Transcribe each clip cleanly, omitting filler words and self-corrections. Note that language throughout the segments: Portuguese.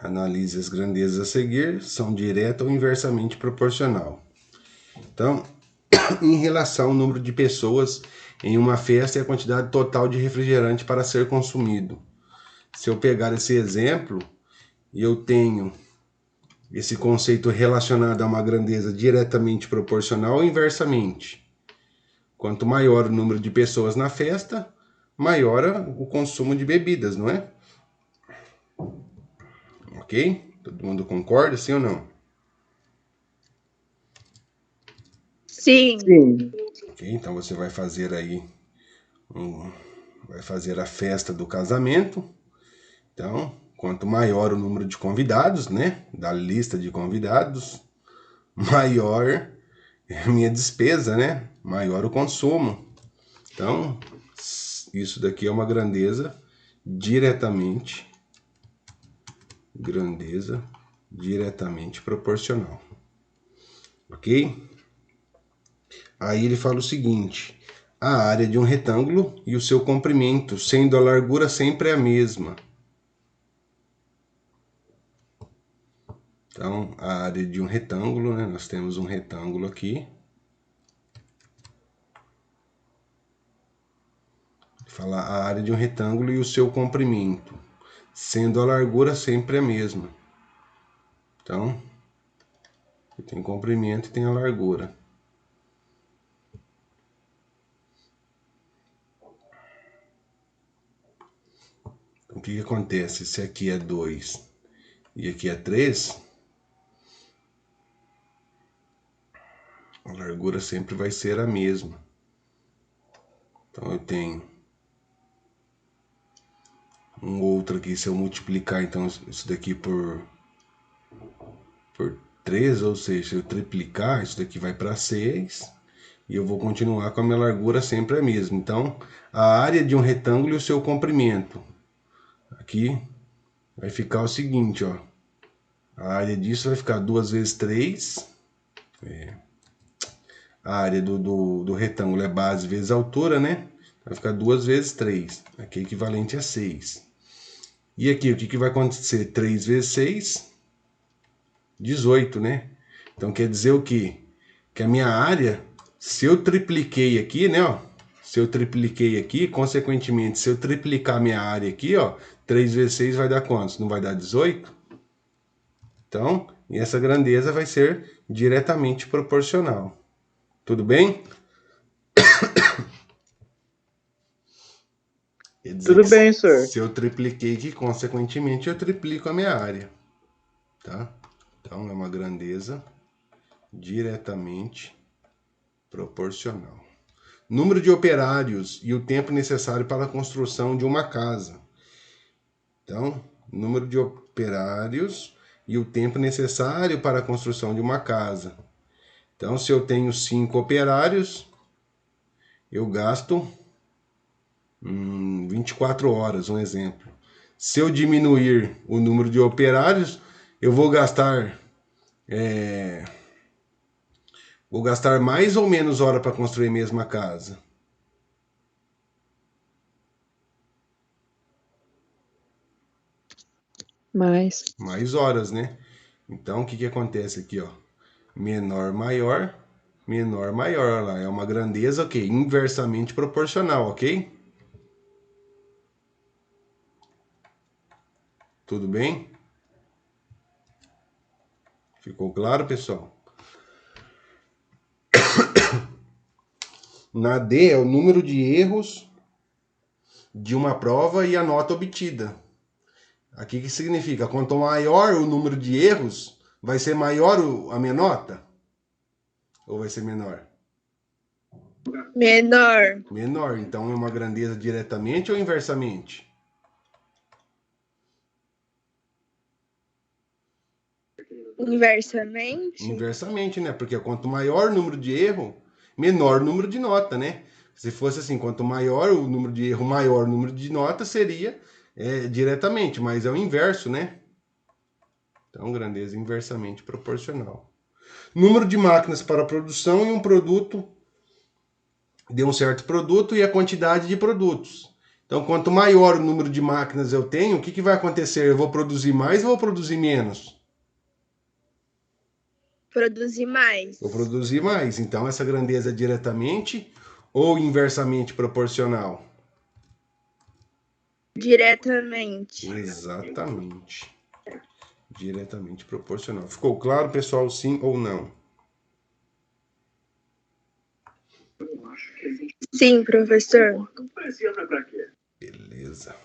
Analise as grandezas a seguir, são direta ou inversamente proporcional. Então, em relação ao número de pessoas em uma festa e a quantidade total de refrigerante para ser consumido. Se eu pegar esse exemplo, eu tenho esse conceito relacionado a uma grandeza diretamente proporcional ou inversamente. Quanto maior o número de pessoas na festa, maior o consumo de bebidas, não é? Ok? Todo mundo concorda, sim ou não? Sim. Ok, então você vai fazer aí, vai fazer a festa do casamento. Então, quanto maior o número de convidados, né? Da lista de convidados, maior é a minha despesa, né? Maior o consumo. Então, isso daqui é uma grandeza diretamente proporcional. Ok? Aí ele fala o seguinte: a área de um retângulo e o seu comprimento, sendo a largura sempre a mesma. Então, a área de um retângulo, né? Nós temos um retângulo aqui. Fala a área de um retângulo e o seu comprimento, sendo a largura sempre a mesma. Então, tem comprimento e tem a largura. Então, o que acontece? Se aqui é 2 e aqui é 3, a largura sempre vai ser a mesma. Então, eu tenho um outro aqui, se eu multiplicar então isso daqui por 3, ou seja, se eu triplicar, isso daqui vai para 6, e eu vou continuar com a minha largura sempre a mesma. Então, a área de um retângulo e o seu comprimento. Aqui vai ficar o seguinte, ó. A área disso vai ficar 2 vezes 3. A área do retângulo é base vezes altura, né? Vai ficar 2 vezes 3. Aqui é equivalente a 6. E aqui, o que vai acontecer? 3 vezes 6, 18, né? Então quer dizer o quê? Que a minha área, se eu tripliquei aqui, né? Ó, se eu tripliquei aqui, consequentemente, se eu triplicar a minha área aqui, ó, 3 vezes 6 vai dar quantos? Não vai dar 18? Então, essa grandeza vai ser diretamente proporcional. Tudo bem? Quer dizer Tudo bem, senhor. se eu tripliquei aqui, consequentemente, eu triplico a minha área. Tá? Então, é uma grandeza diretamente proporcional. Número de operários e o tempo necessário para a construção de uma casa. Então, número de operários e o tempo necessário para a construção de uma casa. Então, se eu tenho 5 operários, eu gasto 24 horas, um exemplo. Se eu diminuir o número de operários, eu vou gastar mais ou menos hora para construir a mesma casa. Mais horas, né? Então, o que acontece aqui, ó? Menor, maior, menor, maior. Lá é uma grandeza, ok? Inversamente proporcional, ok? Tudo bem? Ficou claro, pessoal? Na D é o número de erros de uma prova e a nota obtida. Aqui que significa? Quanto maior o número de erros, vai ser maior a minha nota? Ou vai ser menor? Menor. Menor. Então é uma grandeza diretamente ou inversamente? Inversamente. Inversamente, né? Porque quanto maior o número de erro, menor o número de nota, né? Se fosse assim, quanto maior o número de erro, maior o número de nota, seria diretamente, mas é o inverso, né? Então, grandeza inversamente proporcional. Número de máquinas para produção e um produto de um certo produto e a quantidade de produtos. Então, quanto maior o número de máquinas eu tenho, o que vai acontecer? Eu vou produzir mais ou vou produzir menos? Produzir mais. Vou produzir mais. Então, essa grandeza é diretamente ou inversamente proporcional? Diretamente. Exatamente. Diretamente proporcional. Ficou claro, pessoal? Sim ou não? Sim, professor. Beleza.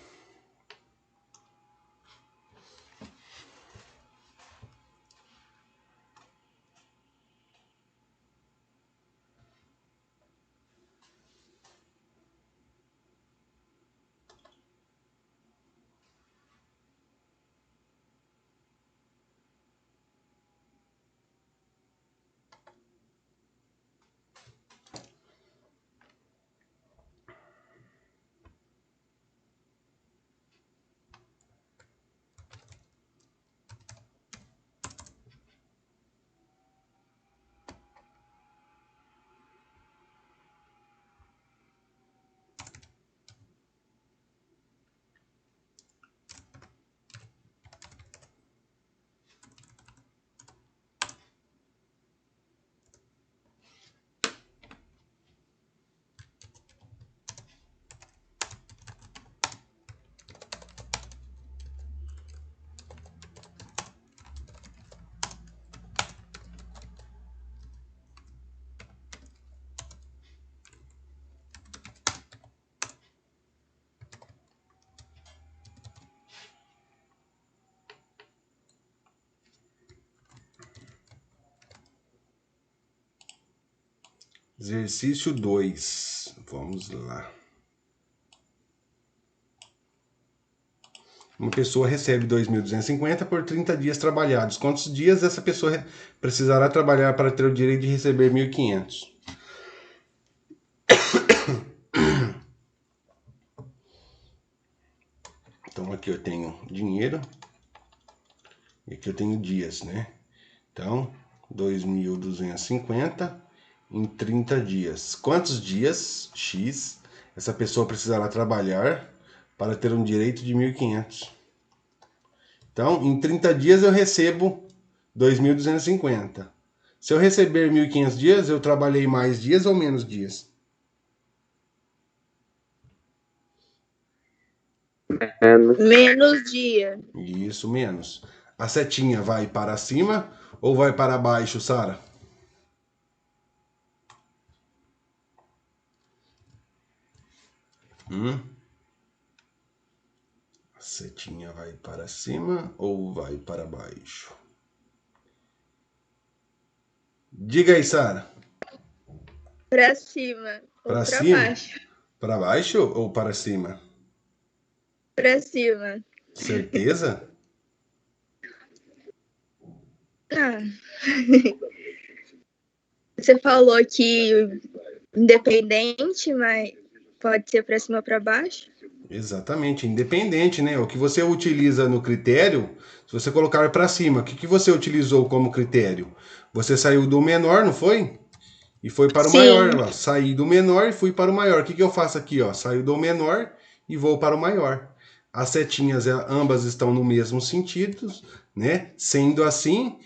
Exercício 2. Vamos lá. Uma pessoa recebe 2.250 por 30 dias trabalhados. Quantos dias essa pessoa precisará trabalhar para ter o direito de receber 1.500? Então aqui eu tenho dinheiro e aqui eu tenho dias, né? Então, 2.250 em 30 dias. Quantos dias, X, essa pessoa precisará trabalhar para ter um direito de 1.500? Então, em 30 dias eu recebo 2.250. Se eu receber 1.500 dias, eu trabalhei mais dias ou menos dias? Menos dia. Isso, menos. A setinha vai para cima ou vai para baixo, Sara? A setinha vai para cima ou vai para baixo? Diga aí, Sara. Pra cima ou Para pra cima? baixo? Para baixo ou para cima? Pra cima. Certeza? Ah. Você falou que independente, mas pode ser pra cima ou pra baixo? Exatamente, independente, né? O que você utiliza no critério, se você colocar para cima, o que você utilizou como critério? Você saiu do menor, não foi? E foi para o Sim. maior. Ó. Saí do menor e fui para o maior. O que eu faço aqui? Ó? Saio do menor e vou para o maior. As setinhas, ambas estão no mesmo sentido, né? Sendo assim,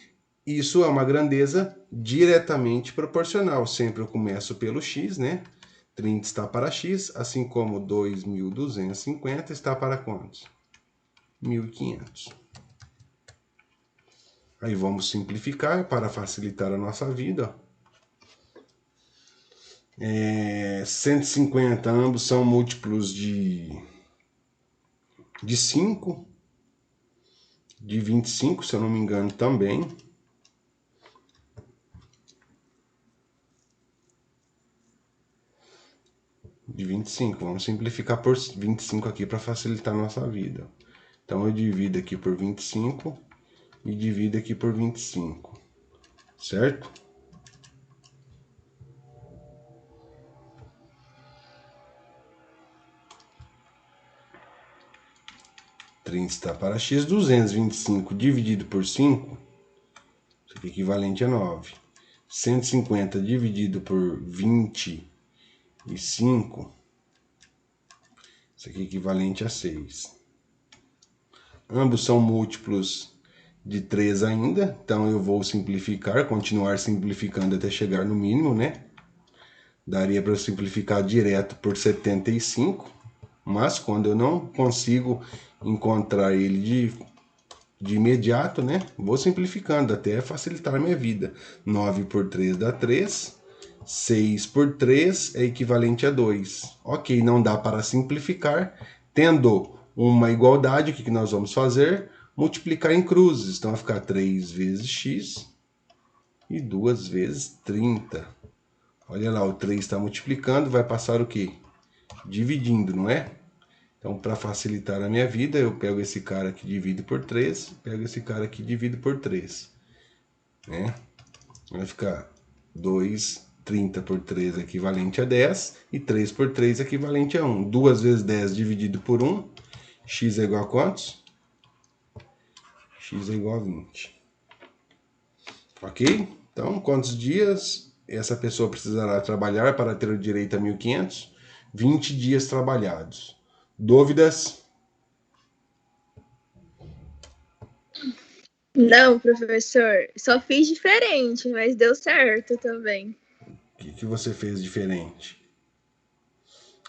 isso é uma grandeza diretamente proporcional. Sempre eu começo pelo x, né? 30 está para x, assim como 2.250 está para quantos? 1.500. Aí vamos simplificar para facilitar a nossa vida. 150, ambos são múltiplos de 5, de 25, se eu não me engano também. De 25, vamos simplificar por 25 aqui para facilitar a nossa vida. Então eu divido aqui por 25 e divido aqui por 25, certo? Está para x, 225 dividido por 5, isso aqui é equivalente a 9. 150 dividido por 25 Isso aqui é equivalente a 6. Ambos são múltiplos de 3 ainda, então eu vou simplificar, continuar simplificando até chegar no mínimo, né? Daria para simplificar direto por 75, mas quando eu não consigo encontrar ele de imediato, né? Vou simplificando até facilitar a minha vida. 9 por 3 dá 3, 6 por 3 é equivalente a 2. Ok, não dá para simplificar, tendo uma igualdade, o que nós vamos fazer? Multiplicar em cruzes. Então vai ficar 3 vezes x e 2 vezes 30. Olha lá, o 3 está multiplicando, vai passar o quê? Dividindo, não é? Então, para facilitar a minha vida, eu pego esse cara aqui, divido por 3, pego esse cara aqui, divido por 3. Né? Vai ficar 2, 30 por 3 equivalente a 10, e 3 por 3 equivalente a 1. 2 vezes 10 dividido por 1, x é igual a quantos? X é igual a 20. Ok? Então, quantos dias essa pessoa precisará trabalhar para ter o direito a 1.500? 20 dias trabalhados. Dúvidas? Não, professor, só fiz diferente, mas deu certo também. O que você fez diferente?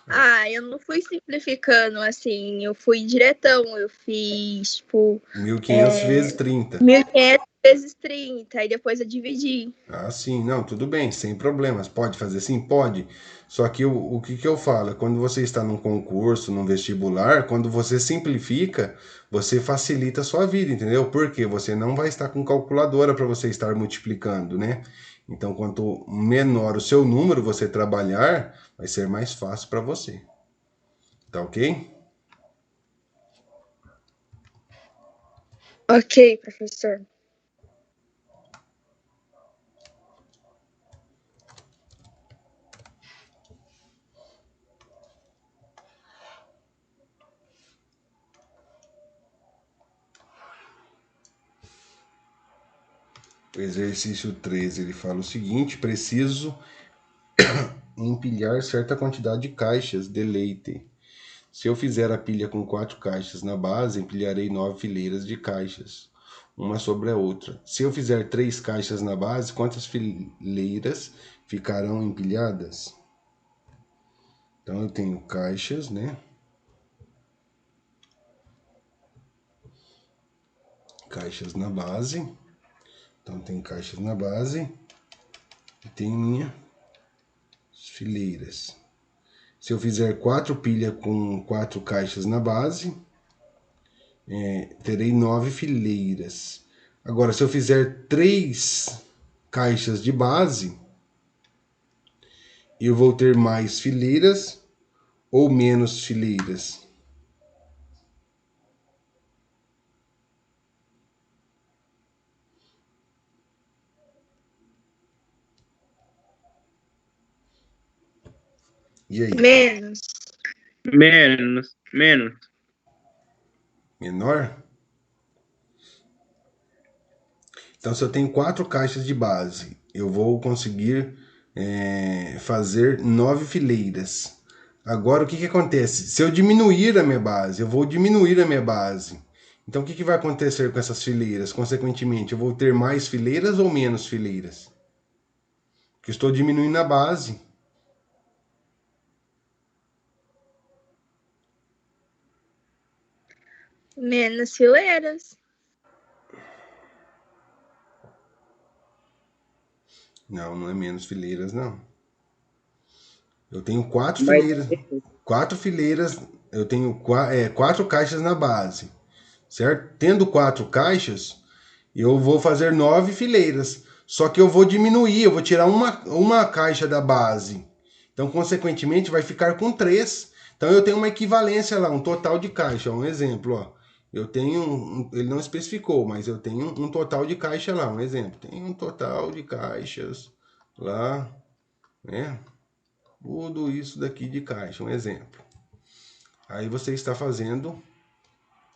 Ah, eu não fui simplificando assim, eu fui diretão, eu fiz, tipo, 1.500 vezes 30. 1.500 vezes 30, e depois eu dividi. Ah, sim, não, tudo bem, sem problemas. Pode fazer assim? Pode. Só que o que eu falo? Quando você está num concurso, num vestibular, quando você simplifica, você facilita a sua vida, entendeu? Porque você não vai estar com calculadora para você estar multiplicando, né? Então, quanto menor o seu número você trabalhar, vai ser mais fácil para você. Tá ok? Ok, professor. O exercício 13, ele fala o seguinte: preciso empilhar certa quantidade de caixas de leite. Se eu fizer a pilha com 4 caixas na base, empilharei 9 fileiras de caixas, uma sobre a outra. Se eu fizer 3 caixas na base, quantas fileiras ficarão empilhadas? Então eu tenho caixas, né? Caixas na base. Então tem caixas na base e tem minhas fileiras. Se eu fizer 4 pilhas com 4 caixas na base, terei 9 fileiras. Agora, se eu fizer 3 caixas de base, eu vou ter mais fileiras ou menos fileiras? E aí? Menos. Menos. Menor? Então, se eu tenho 4 caixas de base, eu vou conseguir fazer 9 fileiras. Agora, o que acontece? Se eu diminuir a minha base, eu vou diminuir a minha base. Então, o que vai acontecer com essas fileiras? Consequentemente, eu vou ter mais fileiras ou menos fileiras? Porque estou diminuindo a base. Menos fileiras. Não, não é menos fileiras, não. Eu tenho 4 Mas fileiras. 4 fileiras. Eu tenho 4 caixas na base. Certo? Tendo 4 caixas, eu vou fazer 9 fileiras. Só que eu vou diminuir, eu vou tirar uma caixa da base. Então, consequentemente, vai ficar com 3. Então, eu tenho uma equivalência lá, um total de caixa. Um exemplo, ó. Eu tenho, ele não especificou, mas eu tenho um total de caixa lá, um exemplo. Tem um total de caixas lá, né? Tudo isso daqui de caixa, um exemplo. Aí você está fazendo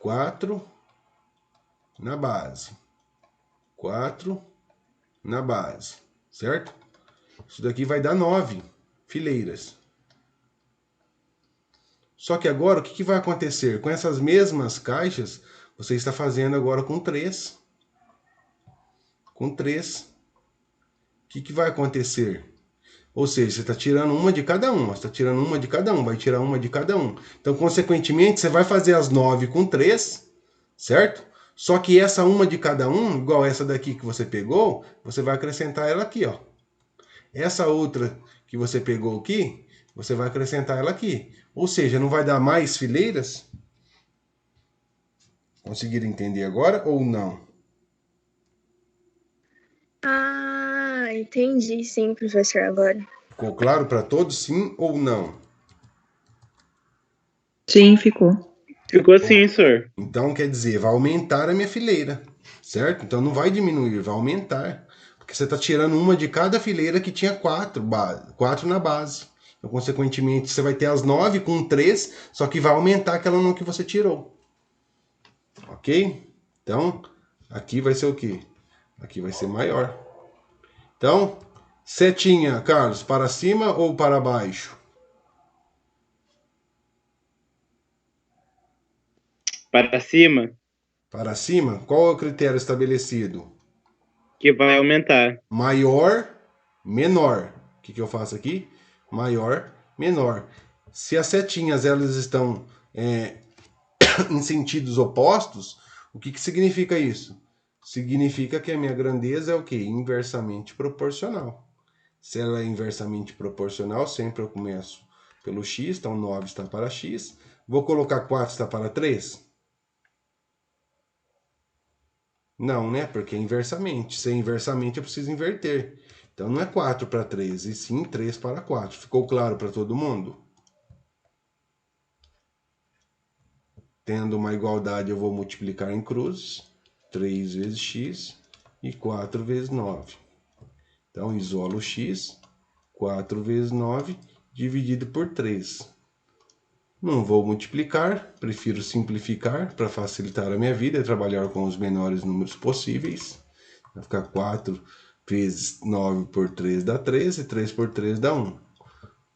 4 na base. 4 na base, certo? Isso daqui vai dar 9 fileiras. Só que agora, o que vai acontecer? Com essas mesmas caixas, você está fazendo agora com 3. Com 3. O que vai acontecer? Ou seja, você está tirando uma de cada um. Você está tirando uma de cada um. Vai tirar uma de cada um. Então, consequentemente, você vai fazer as 9 com 3, certo? Só que essa uma de cada um, igual essa daqui que você pegou, você vai acrescentar ela aqui, ó. Essa outra que você pegou aqui, você vai acrescentar ela aqui. Ou seja, não vai dar mais fileiras? Conseguiram entender agora ou não? Ah, entendi sim, professor, agora. Ficou claro para todos, sim ou não? Sim, ficou. Ficou assim, senhor. Então, quer dizer, vai aumentar a minha fileira, certo? Então, não vai diminuir, vai aumentar. Porque você está tirando uma de cada fileira que tinha 4 na base. Então, consequentemente, você vai ter as 9 com 3, só que vai aumentar aquela não que você tirou. Ok? Então, aqui vai ser o quê? Aqui vai ser maior. Então, setinha, Carlos, para cima ou para baixo? Para cima, Para cima, qual é o critério estabelecido? que vai aumentar. Maior, menor. O que eu faço aqui? Maior, menor. Se as setinhas elas estão em sentidos opostos, o que significa isso? Significa que a minha grandeza é o quê? Inversamente proporcional. Se ela é inversamente proporcional, sempre eu começo pelo x, então 9 está para x. Vou colocar 4 está para 3? Não, né? Porque é inversamente. Se é inversamente, eu preciso inverter. Então não é 4 para 3, e sim 3 para 4. Ficou claro para todo mundo? Tendo uma igualdade, eu vou multiplicar em cruzes. 3 vezes x e 4 vezes 9. Então, isolo x, 4 vezes 9, dividido por 3. Não vou multiplicar, prefiro simplificar para facilitar a minha vida e trabalhar com os menores números possíveis. Vai ficar 4 vezes 9 por 3 dá 13, 3 por 3 dá 1.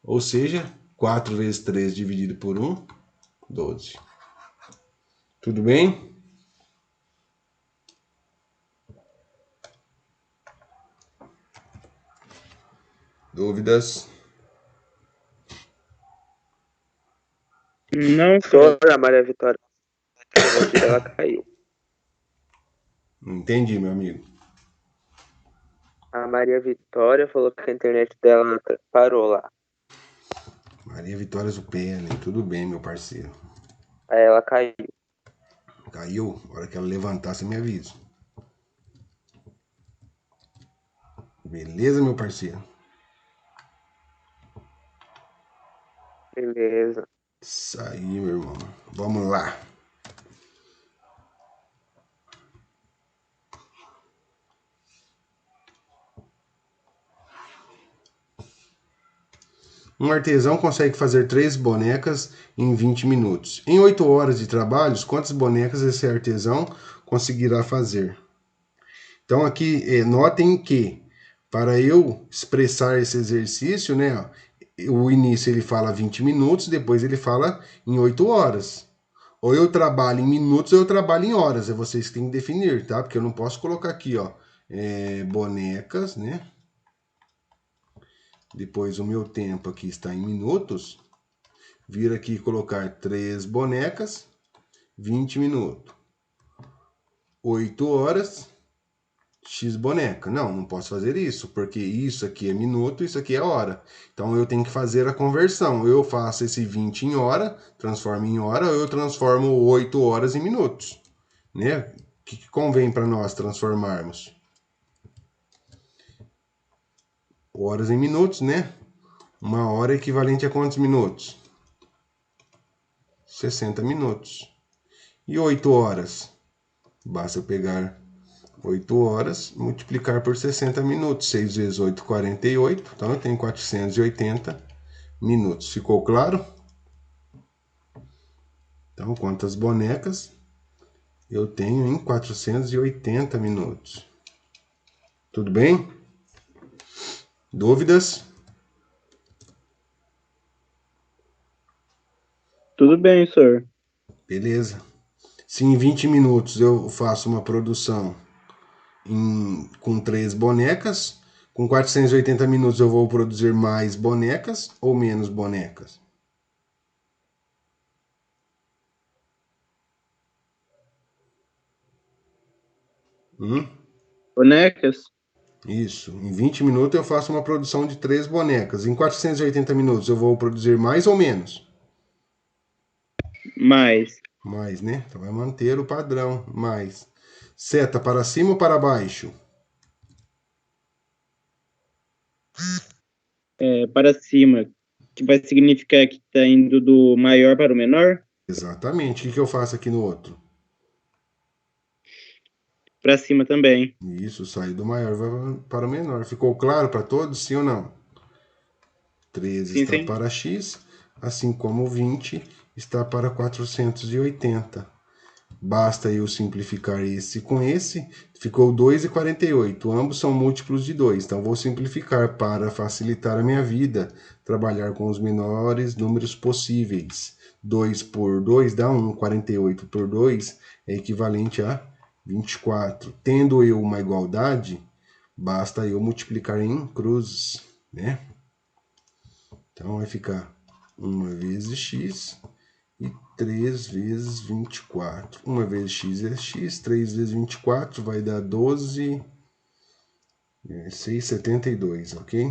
Ou seja, 4 vezes 3 dividido por 1, 12. Tudo bem? Dúvidas? Não, Professor, a Maria Vitória, a internet dela caiu. Entendi, meu amigo. A Maria Vitória falou que a internet dela parou lá. Maria Vitória Zupelli, tudo bem, meu parceiro. Aí ela caiu. Caiu? A hora que ela levantar, você me avisa. Beleza, meu parceiro? Beleza. Isso aí, meu irmão. Vamos lá. Um artesão consegue fazer 3 bonecas em 20 minutos. Em 8 horas de trabalho, quantas bonecas esse artesão conseguirá fazer? Então aqui, notem que para eu expressar esse exercício, né, o início ele fala 20 minutos, depois ele fala em 8 horas. Ou eu trabalho em minutos ou eu trabalho em horas. É vocês que têm que definir, tá? Porque eu não posso colocar aqui, ó, bonecas, né? Depois o meu tempo aqui está em minutos. Vir aqui e colocar 3 bonecas, 20 minutos. 8 horas, X boneca. Não, não posso fazer isso, porque isso aqui é minuto, isso aqui é hora. Então eu tenho que fazer a conversão. Eu faço esse 20 em hora, transformo em hora, ou eu transformo 8 horas em minutos. Né? O que convém para nós transformarmos? Horas em minutos, né? Uma hora é equivalente a quantos minutos? 60 minutos. E 8 horas? Basta eu pegar 8 horas, multiplicar por 60 minutos. 6 vezes 8, 48. Então eu tenho 480 minutos. Ficou claro? Então, quantas bonecas eu tenho em 480 minutos? Tudo bem? Dúvidas? Tudo bem, senhor. Beleza. Se em 20 minutos eu faço uma produção com 3 bonecas, com 480 minutos eu vou produzir mais bonecas ou menos bonecas? Bonecas? Isso. Em 20 minutos eu faço uma produção de 3 bonecas. Em 480 minutos eu vou produzir mais ou menos? Mais. Mais, né? Então vai manter o padrão. Mais. Seta para cima ou para baixo? Para cima. Que vai significar que tá indo do maior para o menor? Exatamente. O que eu faço aqui no outro? Para cima também. Isso, sai do maior vai para o menor. Ficou claro para todos, sim ou não? 13 Sim, está sim. para x, assim como 20 está para 480. Basta eu simplificar esse com esse, ficou 2,48. Ambos são múltiplos de 2, então vou simplificar para facilitar a minha vida, trabalhar com os menores números possíveis. 2 por 2 dá 1, 48 por 2 é equivalente a 24. Tendo eu uma igualdade, basta eu multiplicar em cruzes, né? Então vai ficar 1 vezes x e 3 vezes 24. 1 vezes x é x, 3 vezes 24 vai dar 12, 6,72, ok?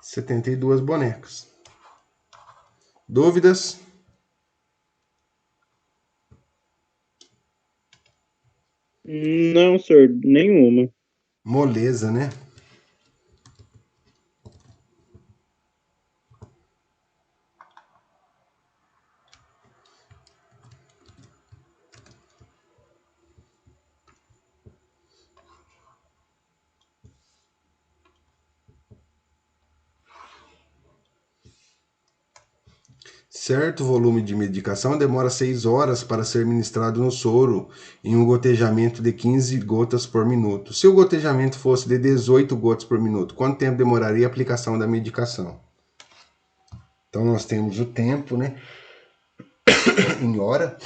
72 bonecas. Dúvidas? Não, senhor, nenhuma. Moleza, né? Certo volume de medicação demora 6 horas para ser ministrado no soro em um gotejamento de 15 gotas por minuto. Se o gotejamento fosse de 18 gotas por minuto, quanto tempo demoraria a aplicação da medicação? Então nós temos o tempo, né? Em hora.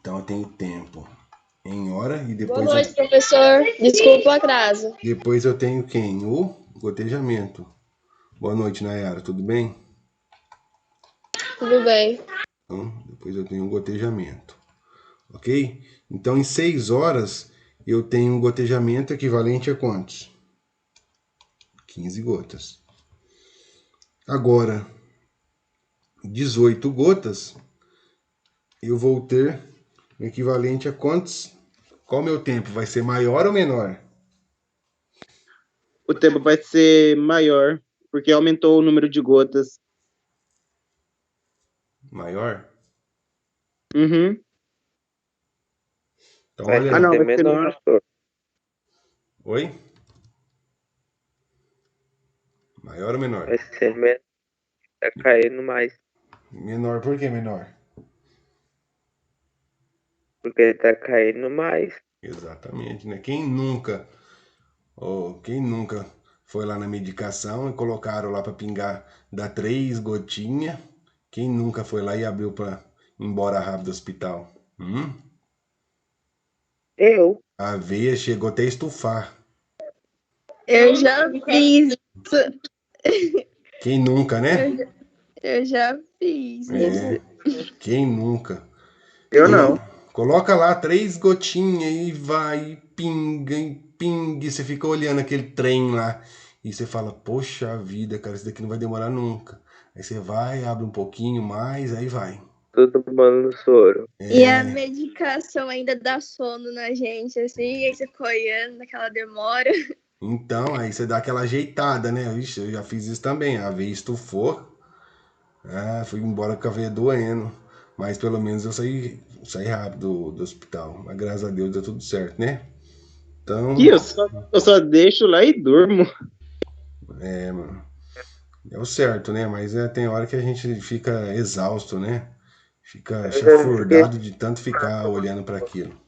Então eu tenho tempo em hora e depois. Boa noite, professor. Desculpa o atraso. Depois eu tenho quem? O gotejamento. Boa noite, Nayara. Tudo bem? Tudo bem. Então, depois eu tenho o gotejamento. Ok? Então em 6 horas eu tenho um gotejamento equivalente a quantos? 15 gotas. Agora, 18 gotas, eu vou ter o equivalente a quantos? Qual o meu tempo? Vai ser maior ou menor? O tempo vai ser maior, porque aumentou o número de gotas. Maior? Uhum. Então, Vai olha ser aí. não, vai ser menor, menor. senhor. Oi? Maior ou menor? Vai ser menor. Tá caindo mais. Menor, por que menor? Porque tá caindo mais. Exatamente, né? Quem nunca foi lá na medicação e colocaram lá para pingar, dar 3 gotinhas? Quem nunca foi lá e abriu para ir embora rápido do hospital? Eu. A veia chegou até a estufar. Eu já fiz. Quem nunca, né? Eu já fiz É, isso. quem nunca? Eu não. Coloca lá 3 gotinhas e vai, e pinga, e você fica olhando aquele trem lá. E você fala, poxa vida, cara, isso daqui não vai demorar nunca. Aí você vai, abre um pouquinho mais, aí vai. Tudo tomando soro. E a medicação ainda dá sono na gente, assim, aí você fica olhando naquela demora. Então, aí você dá aquela ajeitada, né? Ixi, eu já fiz isso também. A veia estufou. Fui embora com a veia doendo. Mas pelo menos eu saí rápido do hospital. Mas graças a Deus deu tudo certo, né? Então, E eu só deixo lá e durmo. mano. É o certo, né? Mas tem hora que a gente fica exausto, né? Fica chafurdado de tanto ficar olhando para aquilo.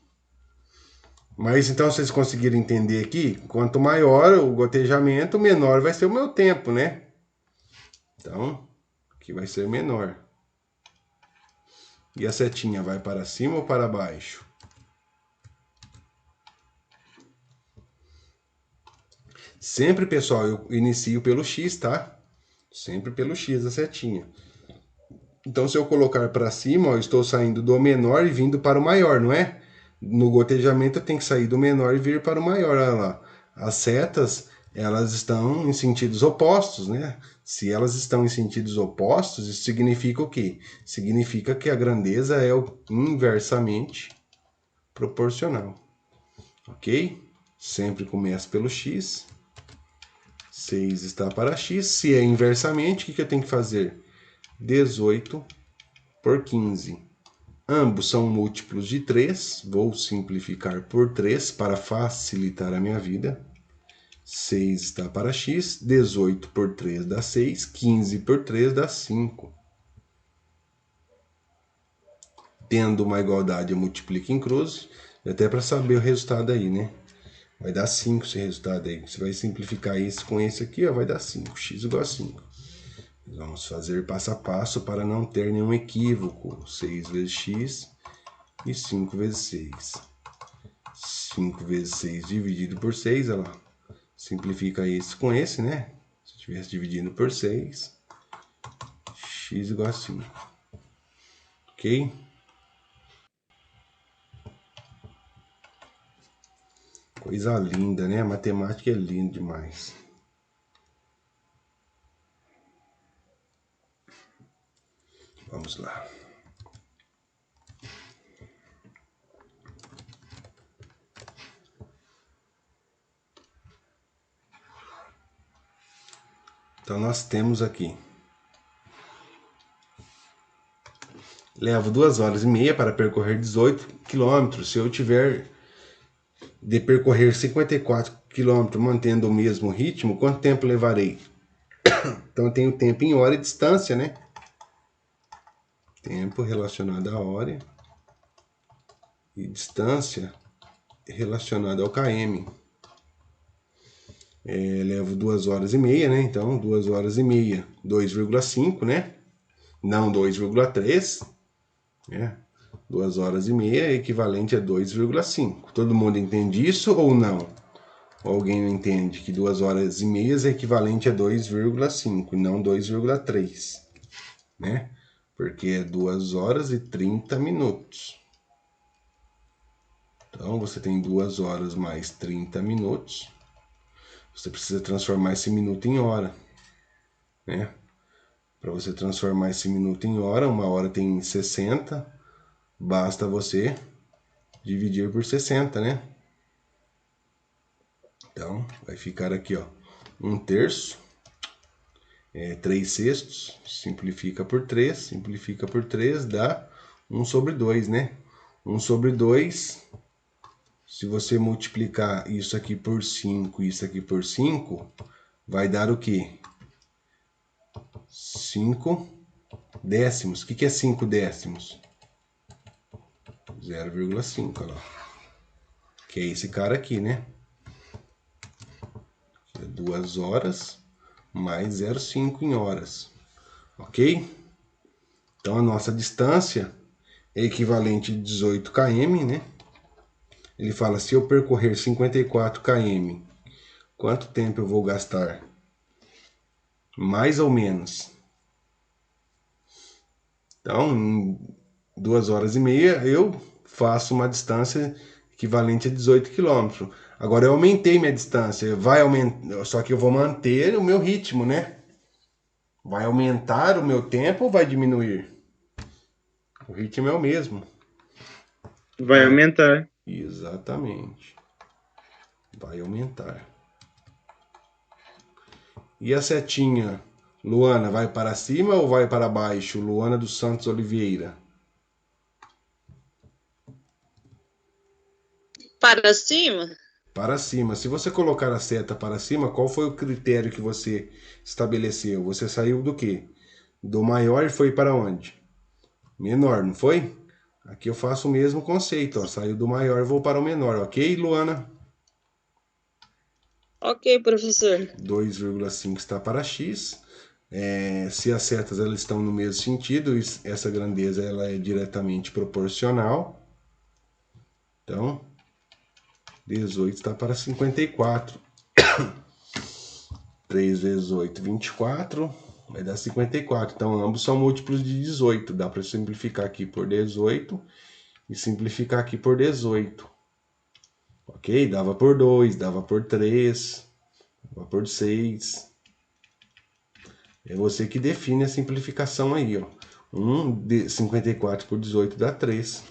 Mas então vocês conseguiram entender aqui? Quanto maior o gotejamento, menor vai ser o meu tempo, né? Então, que vai ser menor. E a setinha vai para cima ou para baixo? Sempre, pessoal, eu inicio pelo X, tá? Sempre pelo X a setinha. Então, se eu colocar para cima, ó, eu estou saindo do menor e vindo para o maior, não é? No gotejamento, eu tenho que sair do menor e vir para o maior. Olha lá. As setas, elas estão em sentidos opostos, né? Se elas estão em sentidos opostos, isso significa o quê? Significa que a grandeza é inversamente proporcional. Ok? Sempre começa pelo X. 6 está para X. Se é inversamente, o que eu tenho que fazer? 18 por 15. Ambos são múltiplos de 3. Vou simplificar por 3 para facilitar a minha vida. 6 está para X. 18 por 3 dá 6. 15 por 3 dá 5. Tendo uma igualdade, eu multiplico em cruz. Até para saber o resultado aí, né? Vai dar 5 esse resultado aí. Você vai simplificar esse com esse aqui, ó, vai dar 5. X igual a 5. Vamos fazer passo a passo para não ter nenhum equívoco. 6 vezes x e 5 vezes 6. 5 vezes 6 dividido por 6, olha lá. Simplifica esse com esse, né? Se estivesse dividindo por 6, x igual a 5. Ok? Coisa linda, né? A matemática é linda demais. Vamos lá. Então, nós temos aqui. Levo 2 horas e meia para percorrer 18 quilômetros. Se eu tiver de percorrer 54 quilômetros mantendo o mesmo ritmo, quanto tempo levarei? Então, eu tenho tempo em hora e distância, né? Tempo relacionado à hora e distância relacionada ao km. Levo 2 horas e meia, né? Então, 2 horas e meia, 2,5, né? Não 2,3, né? 2 horas e meia é equivalente a 2,5. Todo mundo entende isso ou não? Ou alguém não entende que 2 horas e meia é equivalente a 2,5 e não 2,3, né? Porque é 2 horas e 30 minutos. Então, você tem 2 horas mais 30 minutos. Você precisa transformar esse minuto em hora, né? Para você transformar esse minuto em hora, uma hora tem 60, basta você dividir por 60, né? Então, vai ficar aqui, ó, 1/3, 3 sextos, simplifica por 3, dá 1/2, né? 1/2, se você multiplicar isso aqui por 5 e isso aqui por 5, vai dar o quê? 5 décimos. O que é 5 décimos? 0,5, olha lá. Que é esse cara aqui, né? 2 horas mais 0,5 em horas. Ok? Então, a nossa distância é equivalente a 18 km, né? Ele fala, se eu percorrer 54 km, quanto tempo eu vou gastar? Mais ou menos. Então, em 2 horas e meia, eu faço uma distância equivalente a 18 km. Agora, eu aumentei minha distância. Vai aumentar, só que eu vou manter o meu ritmo, né? Vai aumentar o meu tempo ou vai diminuir? O ritmo é o mesmo. Vai aumentar. Exatamente. Vai aumentar. E a setinha, Luana, vai para cima ou vai para baixo? Luana dos Santos Oliveira. Para cima? Para cima. Se você colocar a seta para cima, qual foi o critério que você estabeleceu? Você saiu do quê? Do maior e foi para onde? Menor, não foi? Aqui eu faço o mesmo conceito, ó. Saiu do maior e vou para o menor, ok, Luana? Ok, professor. 2,5 está para x. Se as setas elas estão no mesmo sentido, essa grandeza ela é diretamente proporcional. Então, 18 está para 54. 3 vezes 8, 24. Vai dar 54. Então, ambos são múltiplos de 18. Dá para simplificar aqui por 18 e simplificar aqui por 18. Ok? Dava por 2, dava por 3, dava por 6. É você que define a simplificação aí, ó. 54 por 18 dá 3.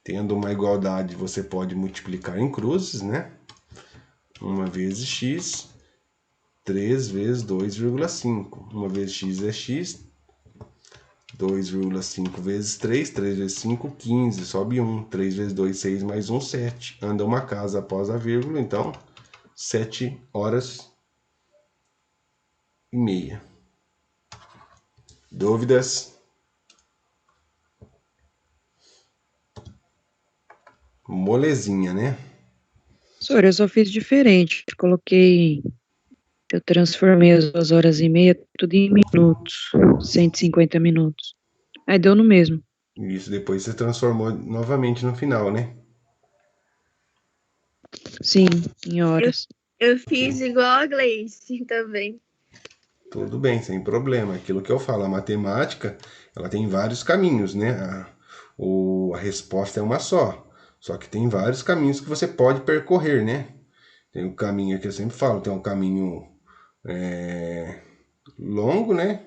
Tendo uma igualdade, você pode multiplicar em cruzes, né? 1 vezes x, 3 vezes 2,5. 1 vezes x é x, 2,5 vezes 3, 3 vezes 5, 15, sobe 1. 3 vezes 2, 6, mais 1, 7. Anda uma casa após a vírgula, então 7 horas e meia. Dúvidas? Molezinha, né? Professor, eu só fiz diferente. Eu transformei as 2 horas e meia tudo em minutos, 150 minutos. Aí deu no mesmo. Isso, depois você transformou novamente no final, né? Sim, em horas. Eu fiz igual a Gleice também. Tudo bem, sem problema. Aquilo que eu falo, a matemática, ela tem vários caminhos, né? A resposta é uma só. Só que tem vários caminhos que você pode percorrer, né? Tem o caminho que eu sempre falo, tem um caminho longo, né?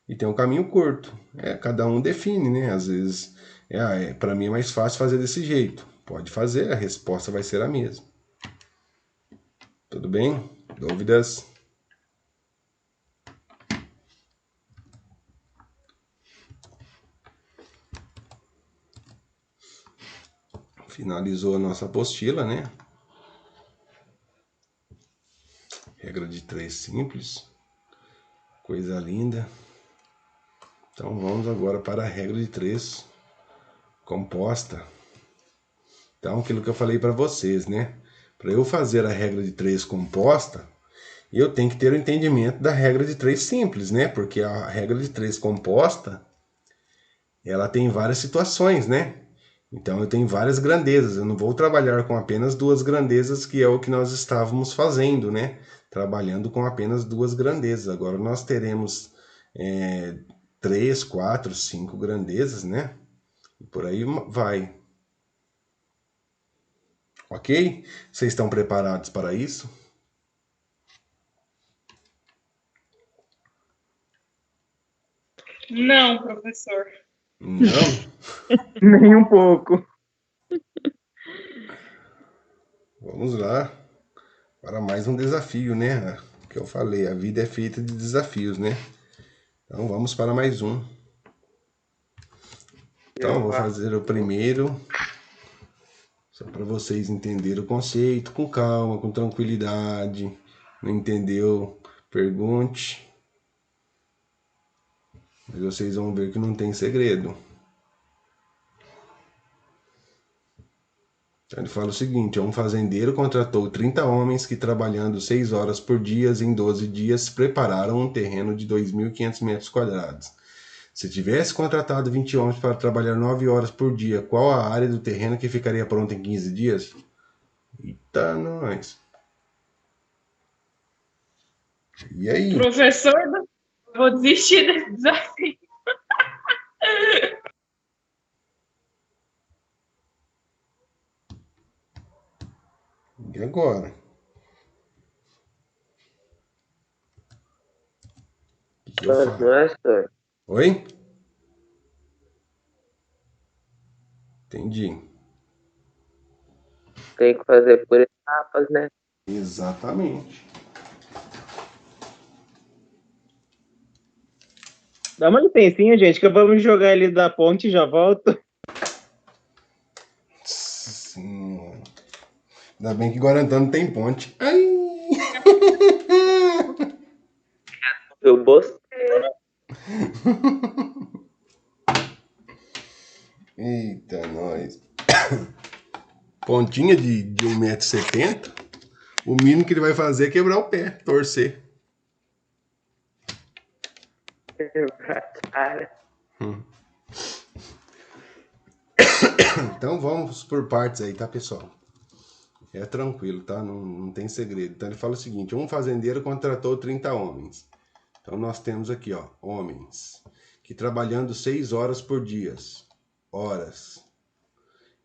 E tem um caminho curto. Cada um define, né? Às vezes, para mim é mais fácil fazer desse jeito. Pode fazer, a resposta vai ser a mesma. Tudo bem? Dúvidas? Finalizou a nossa apostila, né? Regra de 3 simples. Coisa linda. Então vamos agora para a regra de 3 composta. Então aquilo que eu falei para vocês, né? Para eu fazer a regra de 3 composta, eu tenho que ter o entendimento da regra de 3 simples, né? Porque a regra de 3 composta, ela tem várias situações, né? Então eu tenho várias grandezas, eu não vou trabalhar com apenas 2 grandezas, que é o que nós estávamos fazendo, né? Trabalhando com apenas 2 grandezas. Agora nós teremos 3, 4, 5 grandezas, né? E por aí vai. Ok? Vocês estão preparados para isso? Não, professor. Não? Nem um pouco. Vamos lá para mais um desafio, né? Que eu falei, a vida é feita de desafios, né? Então vamos para mais um. Então vou fazer o primeiro, só para vocês entenderem o conceito, com calma, com tranquilidade. Não entendeu? Pergunte. Mas vocês vão ver que não tem segredo. Então ele fala o seguinte: um fazendeiro contratou 30 homens que, trabalhando 6 horas por dia, em 12 dias, prepararam um terreno de 2.500 metros quadrados. Se tivesse contratado 20 homens para trabalhar 9 horas por dia, qual a área do terreno que ficaria pronta em 15 dias? Eita, nós! E aí? Professor, vou desistir desse desafio. E agora? O que eu Mas faço? não é, senhor? Oi? Entendi. Tem que fazer por etapas, né? Exatamente. Dá uma licencinha, gente, que vamos jogar ele da ponte e já volto. Sim. Ainda bem que Guarantã não tem ponte. Ai! Eu bostei. Eita, nós. Pontinha de 1,70 m. O mínimo que ele vai fazer é quebrar o pé, torcer. Cara, Então vamos por partes aí, tá, pessoal? É tranquilo, tá? Não tem segredo. Então ele fala o seguinte: um fazendeiro contratou 30 homens. Então nós temos aqui, ó, homens que trabalhando 6 horas por dia,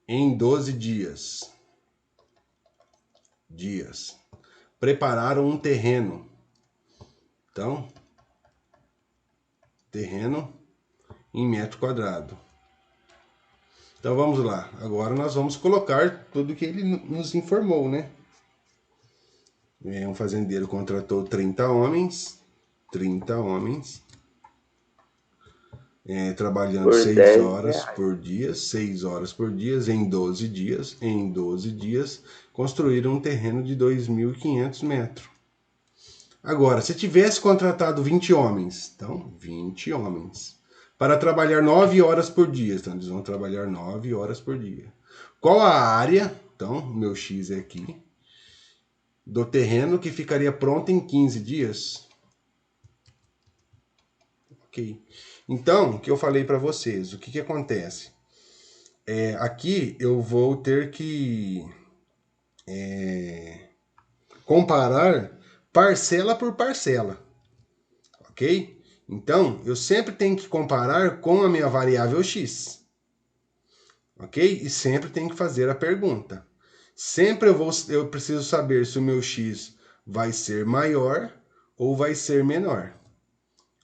em 12 dias, prepararam um terreno. Então, terreno em metro quadrado. Então vamos lá. Agora nós vamos colocar tudo que ele nos informou, né? Um fazendeiro contratou 30 homens. 30 homens. Trabalhando por 6 10 horas reais. por dia. 6 horas por dia, em 12 dias. Em 12 dias, construíram um terreno de 2.500 metros. Agora, se tivesse contratado 20 homens, então 20 homens, para trabalhar 9 horas por dia, então eles vão trabalhar 9 horas por dia. Qual a área, então, meu X é aqui, do terreno que ficaria pronto em 15 dias? Ok. Então, o que eu falei para vocês, o que acontece? Aqui eu vou ter que comparar parcela por parcela, ok? Então, eu sempre tenho que comparar com a minha variável x, ok? E sempre tenho que fazer a pergunta. Sempre eu preciso saber se o meu x vai ser maior ou vai ser menor,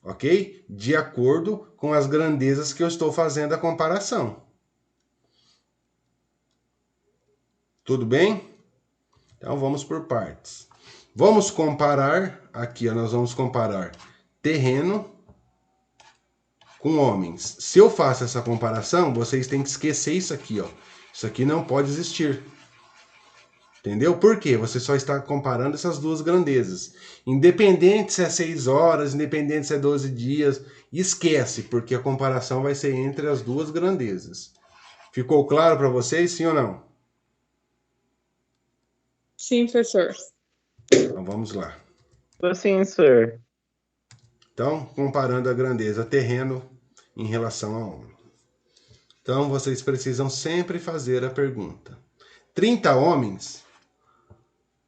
ok? De acordo com as grandezas que eu estou fazendo a comparação. Tudo bem? Então, vamos por partes. Vamos comparar, aqui ó, nós vamos comparar terreno com homens. Se eu faço essa comparação, vocês têm que esquecer isso aqui, ó. Isso aqui não pode existir. Entendeu? Por quê? Você só está comparando essas duas grandezas. Independente se é 6 horas, independente se é 12 dias, esquece, porque a comparação vai ser entre as duas grandezas. Ficou claro para vocês, sim ou não? Sim, professor. Então vamos lá. Sim, senhor. Então, comparando a grandeza terreno em relação a homem. Então, vocês precisam sempre fazer a pergunta. 30 homens,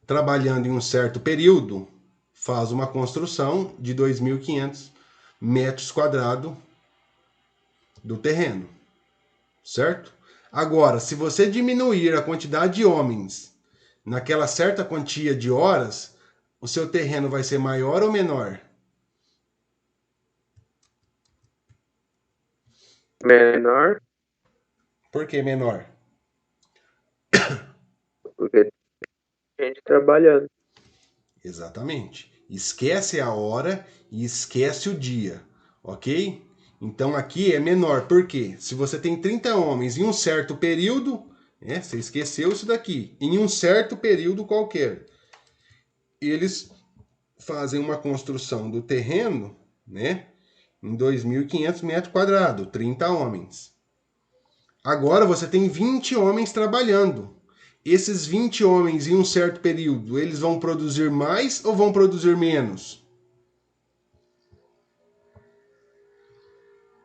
trabalhando em um certo período, faz uma construção de 2.500 metros quadrados do terreno, certo? Agora, se você diminuir a quantidade de homens naquela certa quantia de horas, o seu terreno vai ser maior ou menor? Menor, Por que menor? porque tem gente trabalhando. Exatamente. Esquece a hora e esquece o dia, ok? Então aqui é menor, por quê? Se você tem 30 homens em um certo período, você esqueceu isso daqui, em um certo período qualquer, eles fazem uma construção do terreno, né, em 2.500 metros quadrados, 30 homens. Agora você tem 20 homens trabalhando. Esses 20 homens em um certo período, eles vão produzir mais ou vão produzir menos?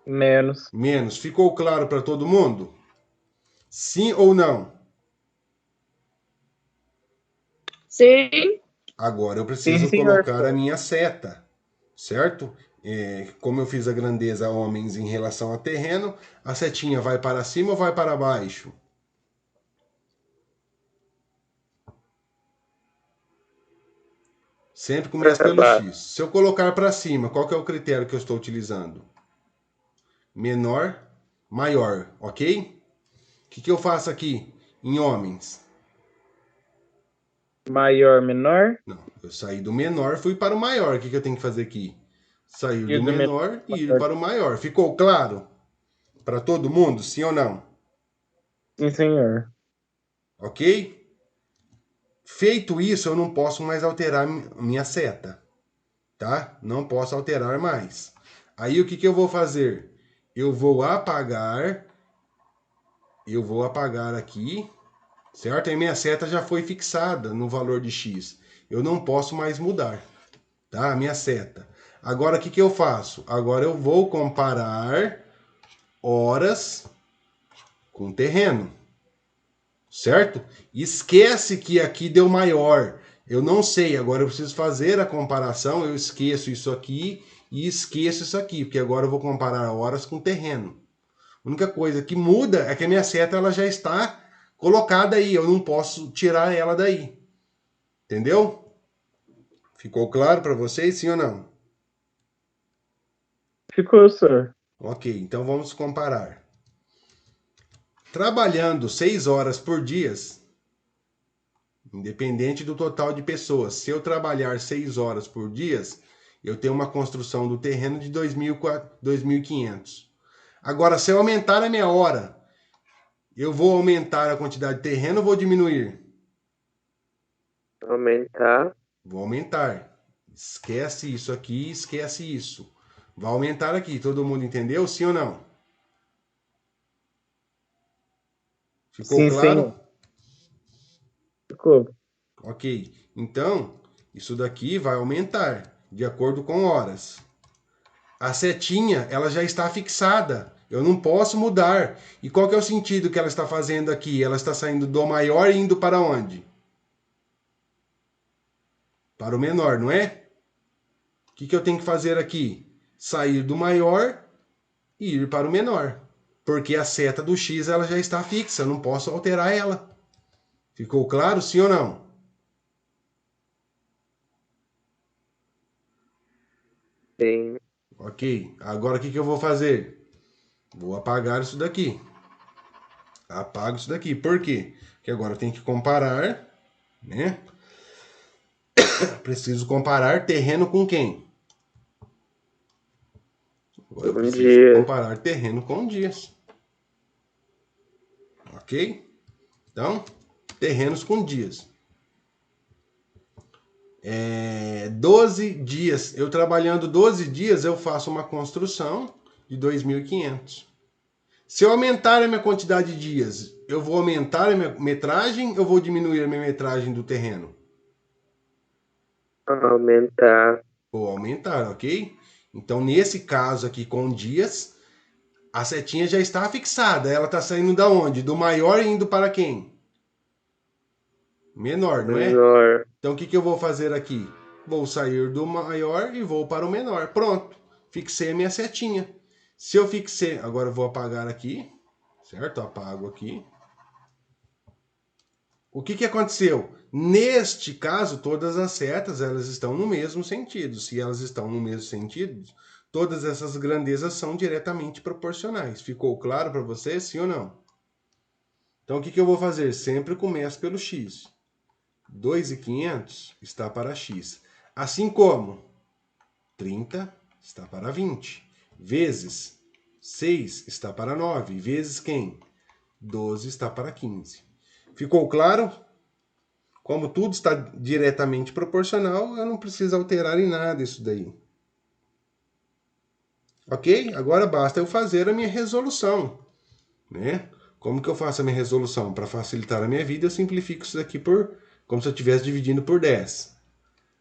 Menos. Menos. Ficou claro para todo mundo? Sim ou não? Sim. Agora eu preciso colocar a minha seta, certo? Como eu fiz a grandeza homens em relação a terreno, a setinha vai para cima ou vai para baixo? Sempre começa pelo X. Se eu colocar para cima, qual que é o critério que eu estou utilizando? Menor, maior, ok? O que eu faço aqui em homens? Maior, menor? Não, eu saí do menor, fui para o maior. O que eu tenho que fazer aqui? Sair do menor e ir para o maior. Ficou claro? Para todo mundo, sim ou não? Sim, senhor. Ok? Feito isso, eu não posso mais alterar minha seta. Tá? Não posso alterar mais. Aí o que eu vou fazer? Eu vou apagar aqui certo? Aí minha seta já foi fixada no valor de x. Eu não posso mais mudar, tá? A minha seta. Agora, o que eu faço? Agora eu vou comparar horas com terreno, certo? Esquece que aqui deu maior. Eu não sei, agora eu preciso fazer a comparação, eu esqueço isso aqui e esqueço isso aqui, porque agora eu vou comparar horas com terreno. A única coisa que muda é que a minha seta ela já está colocada aí, eu não posso tirar ela daí. Entendeu? Ficou claro para vocês, sim ou não? Ficou, senhor. Ok, então vamos comparar. Trabalhando 6 horas por dia, independente do total de pessoas, se eu trabalhar 6 horas por dia, eu tenho uma construção do terreno de 2.500. Agora, se eu aumentar a minha hora, eu vou aumentar a quantidade de terreno ou vou diminuir? Aumentar. Vou aumentar. Esquece isso aqui, esquece isso. Vai aumentar aqui. Todo mundo entendeu? Sim ou não? Ficou Sim, claro? sim. Ficou. Ok. Então, isso daqui vai aumentar de acordo com horas. A setinha, ela já está fixada. Eu não posso mudar. E qual que é o sentido que ela está fazendo aqui? Ela está saindo do maior e indo para onde? Para o menor, não é? O que eu tenho que fazer aqui? Sair do maior e ir para o menor. Porque a seta do X ela já está fixa, eu não posso alterar ela. Ficou claro, sim ou não? Sim. Ok. Agora o que eu vou fazer? Vou apagar isso daqui. Apago isso daqui. Por quê? Porque agora eu tenho que comparar, né? Preciso comparar terreno com quem? Agora eu preciso Dia. comparar terreno com dias. Ok? Então, terrenos com dias. 12 dias. Eu trabalhando 12 dias, eu faço uma construção de 2.500. Se eu aumentar a minha quantidade de dias, eu vou aumentar a minha metragem ou vou diminuir a minha metragem do terreno? Aumentar. Vou aumentar, ok? Então, nesse caso aqui com dias, a setinha já está fixada. Ela está saindo da onde? Do maior e indo para quem? Menor, não é? Menor. Então, o que eu vou fazer aqui? Vou sair do maior e vou para o menor. Pronto. Fixei a minha setinha. Se eu fixei... Agora eu vou apagar aqui. Certo? Apago aqui. O que aconteceu? Neste caso, todas as setas elas estão no mesmo sentido. Se elas estão no mesmo sentido, todas essas grandezas são diretamente proporcionais. Ficou claro para você, sim ou não? Então, o que eu vou fazer? Sempre começo pelo x. 2.500 está para x. Assim como 30 está para 20. Vezes 6 está para 9. Vezes quem? 12 está para 15. Ficou claro? Como tudo está diretamente proporcional, eu não preciso alterar em nada isso daí. Ok? Agora basta eu fazer a minha resolução, né? Como que eu faço a minha resolução? Para facilitar a minha vida, eu simplifico isso daqui como se eu estivesse dividindo por 10.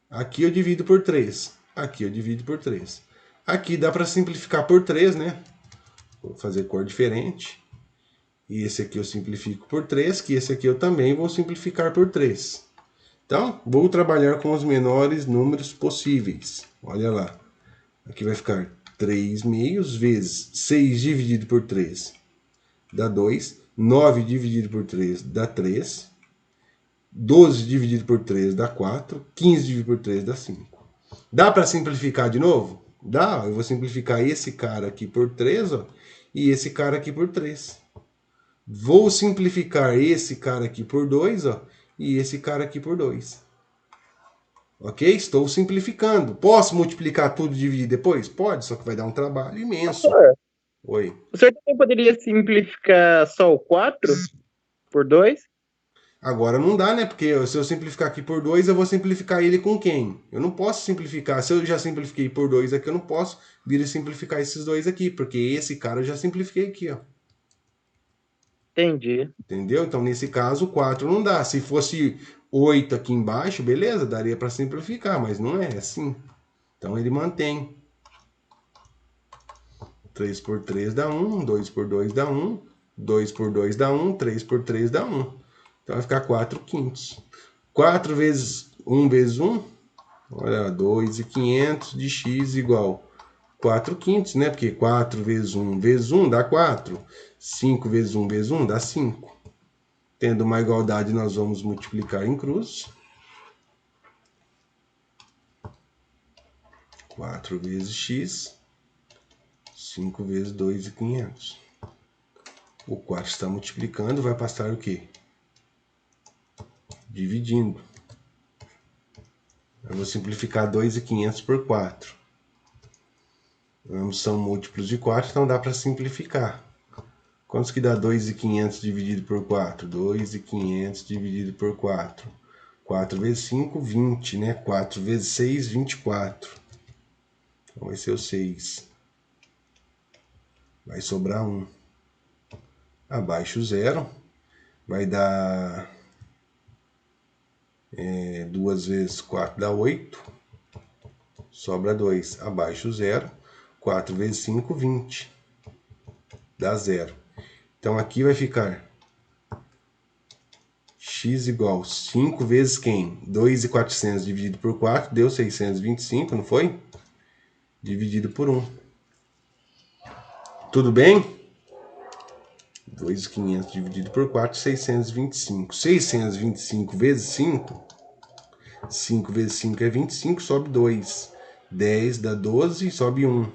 Aqui eu divido por 3. Aqui eu divido por 3. Aqui dá para simplificar por 3, né? Vou fazer cor diferente. E esse aqui eu simplifico por 3, que esse aqui eu também vou simplificar por 3. Então, vou trabalhar com os menores números possíveis. Olha lá. Aqui vai ficar 3 meios vezes 6 dividido por 3 dá 2. 9 dividido por 3 dá 3. 12 dividido por 3 dá 4. 15 dividido por 3 dá 5. Dá para simplificar de novo? Dá. Eu vou simplificar esse cara aqui por 3, ó, e esse cara aqui por 3. Vou simplificar esse cara aqui por 2, ó, e esse cara aqui por 2. Ok? Estou simplificando. Posso multiplicar tudo e dividir depois? Pode, só que vai dar um trabalho imenso. Oi. O senhor também poderia simplificar só o 4 por 2? Agora não dá, né? Porque se eu simplificar aqui por 2, eu vou simplificar ele com quem? Eu não posso simplificar. Se eu já simplifiquei por 2 aqui, eu não posso vir e simplificar esses dois aqui. Porque esse cara eu já simplifiquei aqui, ó. Entendi. Entendeu? Então, nesse caso, 4 não dá. Se fosse 8 aqui embaixo, beleza, daria para simplificar, mas não é assim. Então, ele mantém. 3 por 3 dá 1, 2 por 2 dá 1, 2 por 2 dá 1, 3 por 3 dá 1. Então, vai ficar 4 quintos. 4 vezes 1 vezes 1, olha, 2.500 de x igual 4 quintos, né? Porque 4 vezes 1 dá 4. 5 vezes 1 vezes 1 dá 5. Tendo uma igualdade, nós vamos multiplicar em cruz. 4 vezes x, 5 vezes 2.500. O 4 está multiplicando, vai passar o quê? Dividindo. Eu vou simplificar 2.500 por 4. Ambos são múltiplos de 4, então dá para simplificar. Quantos que dá 2.500 dividido por 4? 2.500 dividido por 4. 4 vezes 5, 20, né? 4 vezes 6, 24. Então vai ser o 6. Vai sobrar 1. Abaixo o 0. Vai dar 2 vezes 4 dá 8. Sobra 2. Abaixo o 0. 4 vezes 5, 20. Dá 0. Então aqui vai ficar x igual 5 vezes quem? 2.400 dividido por 4 deu 625, não foi? Dividido por 1. Tudo bem? 2.500 dividido por 4, 625. 625 vezes 5. 5 vezes 5 é 25, sobe 2. 10 dá 12, sobe 1.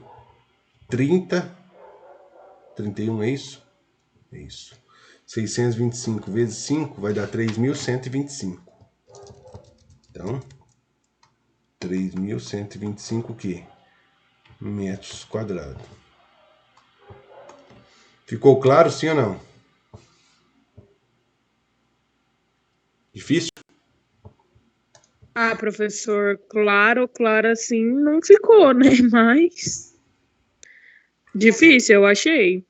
30. 31 é isso? É isso. 625 vezes 5 vai dar 3.125. Então, 3.125 o quê? Metros quadrados. Ficou claro, sim ou não? Difícil? Ah, professor, claro assim não ficou, né? Mas difícil, eu achei.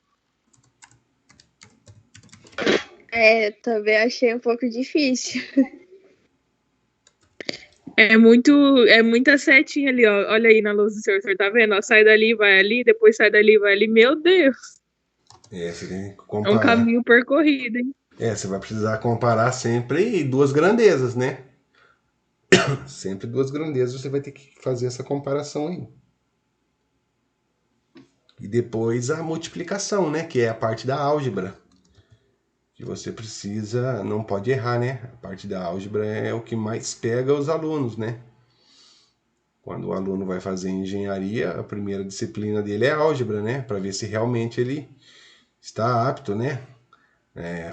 Também achei um pouco difícil. É muita setinha ali, ó. Olha aí na luz do senhor tá vendo? Ó, sai dali, vai ali, depois sai dali, vai ali. Meu Deus! Você tem que É um comparar. caminho percorrido, hein? Você vai precisar comparar sempre duas grandezas, né? Sempre duas grandezas você vai ter que fazer essa comparação aí. E depois a multiplicação, né? Que é a parte da álgebra. Que você precisa, não pode errar, né? A parte da álgebra é o que mais pega os alunos, né? Quando o aluno vai fazer engenharia, a primeira disciplina dele é álgebra, né? Para ver se realmente ele está apto, né?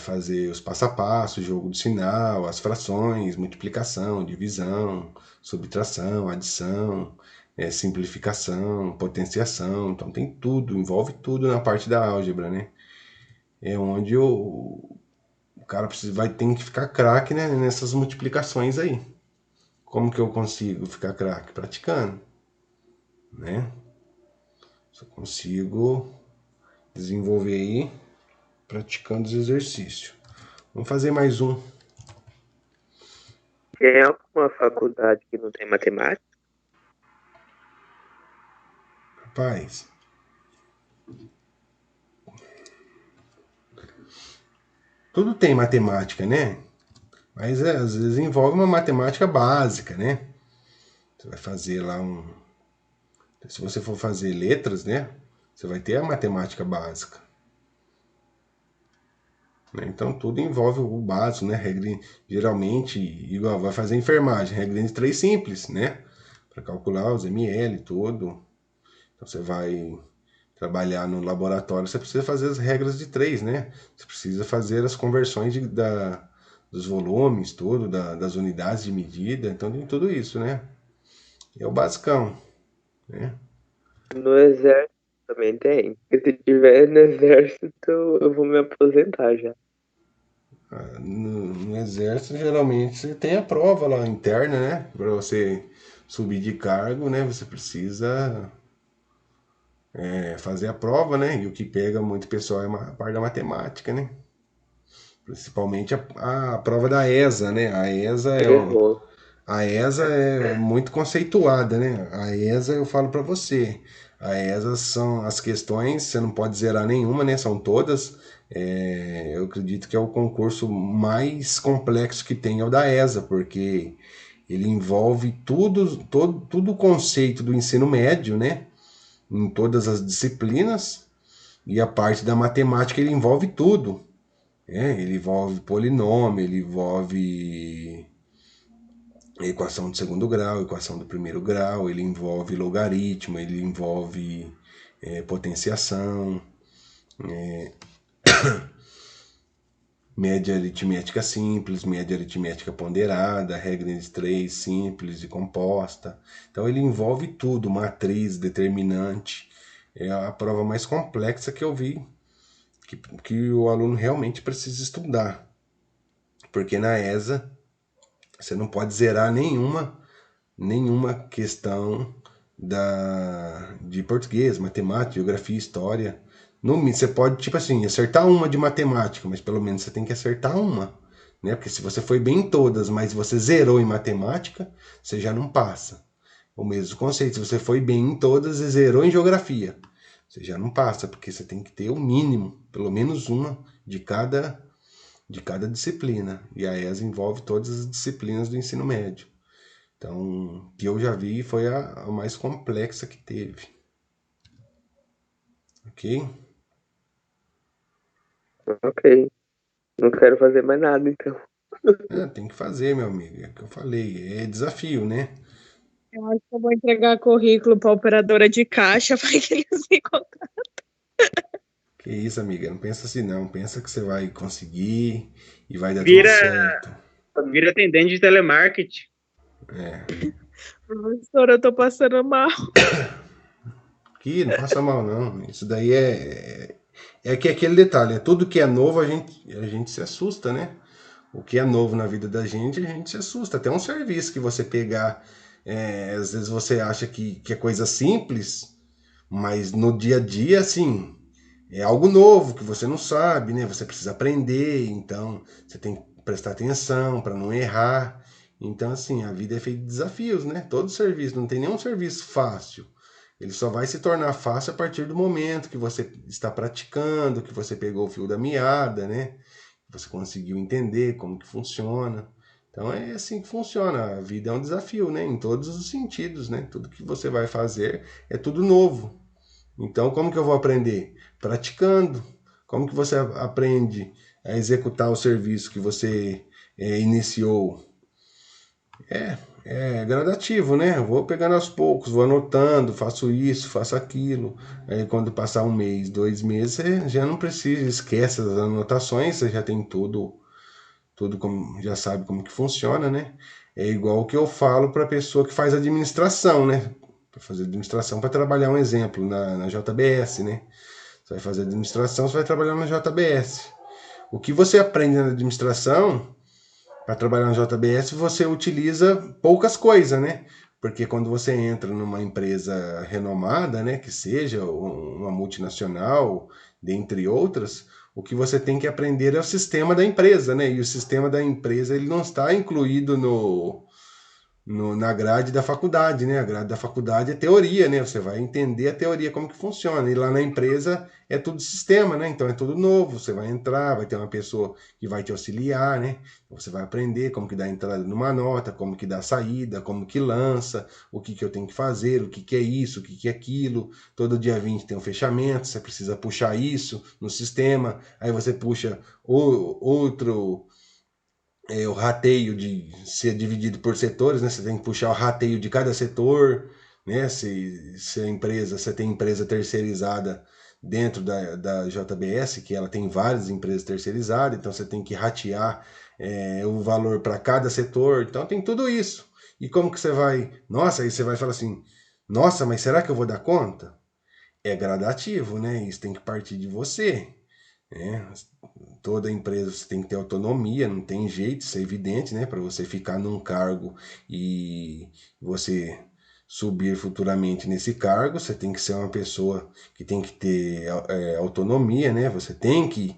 Fazer os passo a passo, jogo do sinal, as frações, multiplicação, divisão, subtração, adição, simplificação, potenciação. Então tem tudo, envolve tudo na parte da álgebra, né? É onde o cara vai ter que ficar craque, né, nessas multiplicações aí. Como que eu consigo ficar craque? Praticando, né? Só consigo desenvolver aí praticando os exercícios. Vamos fazer mais um. Tem alguma faculdade que não tem matemática? Rapaz, tudo tem matemática, né? Mas às vezes envolve uma matemática básica, né? Você vai fazer lá se você for fazer letras, né? Você vai ter a matemática básica. Então tudo envolve o básico, né? Geralmente, igual vai fazer enfermagem, regrinha de 3 simples, né? Para calcular os ml, tudo. Então você vai trabalhar no laboratório, você precisa fazer as regras de 3, né? Você precisa fazer as conversões dos volumes, tudo, das unidades de medida. Então tem tudo isso, né? É o basicão, né? No exército também tem. Porque se tiver no exército, eu vou me aposentar já. No exército, geralmente, você tem a prova lá interna, né? Para você subir de cargo, né? Você precisa fazer a prova, né? E o que pega muito pessoal é a parte da matemática, né? Principalmente a prova da ESA, né? Errou. A ESA é muito conceituada, né? A ESA, eu falo para você, a ESA são as questões, você não pode zerar nenhuma, né? São todas. Eu acredito que é o concurso mais complexo que tem, é o da ESA, porque ele envolve todo o conceito do ensino médio, né? Em todas as disciplinas, e a parte da matemática ele envolve tudo. Ele envolve polinômio, ele envolve equação de segundo grau, equação do primeiro grau, ele envolve logaritmo, ele envolve potenciação, média aritmética simples, média aritmética ponderada, regra de 3 simples e composta. Então ele envolve tudo, matriz, determinante. É a prova mais complexa que eu vi, que o aluno realmente precisa estudar. Porque na ESA você não pode zerar nenhuma questão de português, matemática, geografia, história. Você pode, tipo assim, acertar uma de matemática, mas pelo menos você tem que acertar uma, né? Porque se você foi bem em todas, mas você zerou em matemática, você já não passa. O mesmo conceito, se você foi bem em todas e zerou em geografia, você já não passa, porque você tem que ter o mínimo, pelo menos uma de cada disciplina. E a ESA envolve todas as disciplinas do ensino médio. Então, o que eu já vi foi a mais complexa que teve. Ok? Ok. Não quero fazer mais nada, então. Tem que fazer, meu amigo. É o que eu falei. É desafio, né? Eu acho que eu vou entregar currículo para operadora de caixa para que eles me contratem. Que isso, amiga. Não pensa assim, não. Pensa que você vai conseguir e vai dar Vira- tudo certo. Vira atendente de telemarketing. Professora, eu tô passando mal. Que não passa mal, não. Isso daí é que aquele detalhe. Tudo que é novo, a gente se assusta, né? O que é novo na vida da gente, a gente se assusta. Até um serviço que você pegar, às vezes você acha que é coisa simples, mas no dia a dia, assim, é algo novo que você não sabe, né? Você precisa aprender, então você tem que prestar atenção para não errar. Então, assim, a vida é feita de desafios, né? Todo serviço, não tem nenhum serviço fácil. Ele só vai se tornar fácil a partir do momento que você está praticando, que você pegou o fio da meada, né? Você conseguiu entender como que funciona. Então é assim que funciona. A vida é um desafio, né? Em todos os sentidos, né? Tudo que você vai fazer é tudo novo. Então, como que eu vou aprender? Praticando. Como que você aprende a executar o serviço que você iniciou? É gradativo, né? Eu vou pegando aos poucos, vou anotando, faço isso, faço aquilo. Aí quando passar um mês, 2 meses, você já não precisa, esquece as anotações, você já tem tudo como, já sabe como que funciona, né? É igual o que eu falo para a pessoa que faz administração, né? Para fazer administração, para trabalhar um exemplo na JBS, né? Você vai fazer administração, você vai trabalhar na JBS. O que você aprende na administração, para trabalhar na JBS, você utiliza poucas coisas, né? Porque quando você entra numa empresa renomada, né, que seja uma multinacional, dentre outras, o que você tem que aprender é o sistema da empresa, né? E o sistema da empresa ele não está incluído na grade da faculdade, né? A grade da faculdade é teoria, né? Você vai entender a teoria, como que funciona. E lá na empresa é tudo sistema, né? Então é tudo novo. Você vai entrar, vai ter uma pessoa que vai te auxiliar, né? Você vai aprender como que dá entrada numa nota, como que dá saída, como que lança, o que que eu tenho que fazer, o que que é isso, o que que é aquilo. Todo dia 20 tem um fechamento, você precisa puxar isso no sistema. Aí você puxa outro... o rateio de ser dividido por setores, né? Você tem que puxar o rateio de cada setor, né? Se a empresa, você tem empresa terceirizada dentro da JBS, que ela tem várias empresas terceirizadas, então você tem que ratear o valor para cada setor, então tem tudo isso. E como que você vai... Nossa, aí você vai falar assim, nossa, mas será que eu vou dar conta? É gradativo, né? Isso tem que partir de você, né? Toda empresa você tem que ter autonomia, não tem jeito, isso é evidente, né? Para você ficar num cargo e você subir futuramente nesse cargo, você tem que ser uma pessoa que tem que ter autonomia, né? Você tem que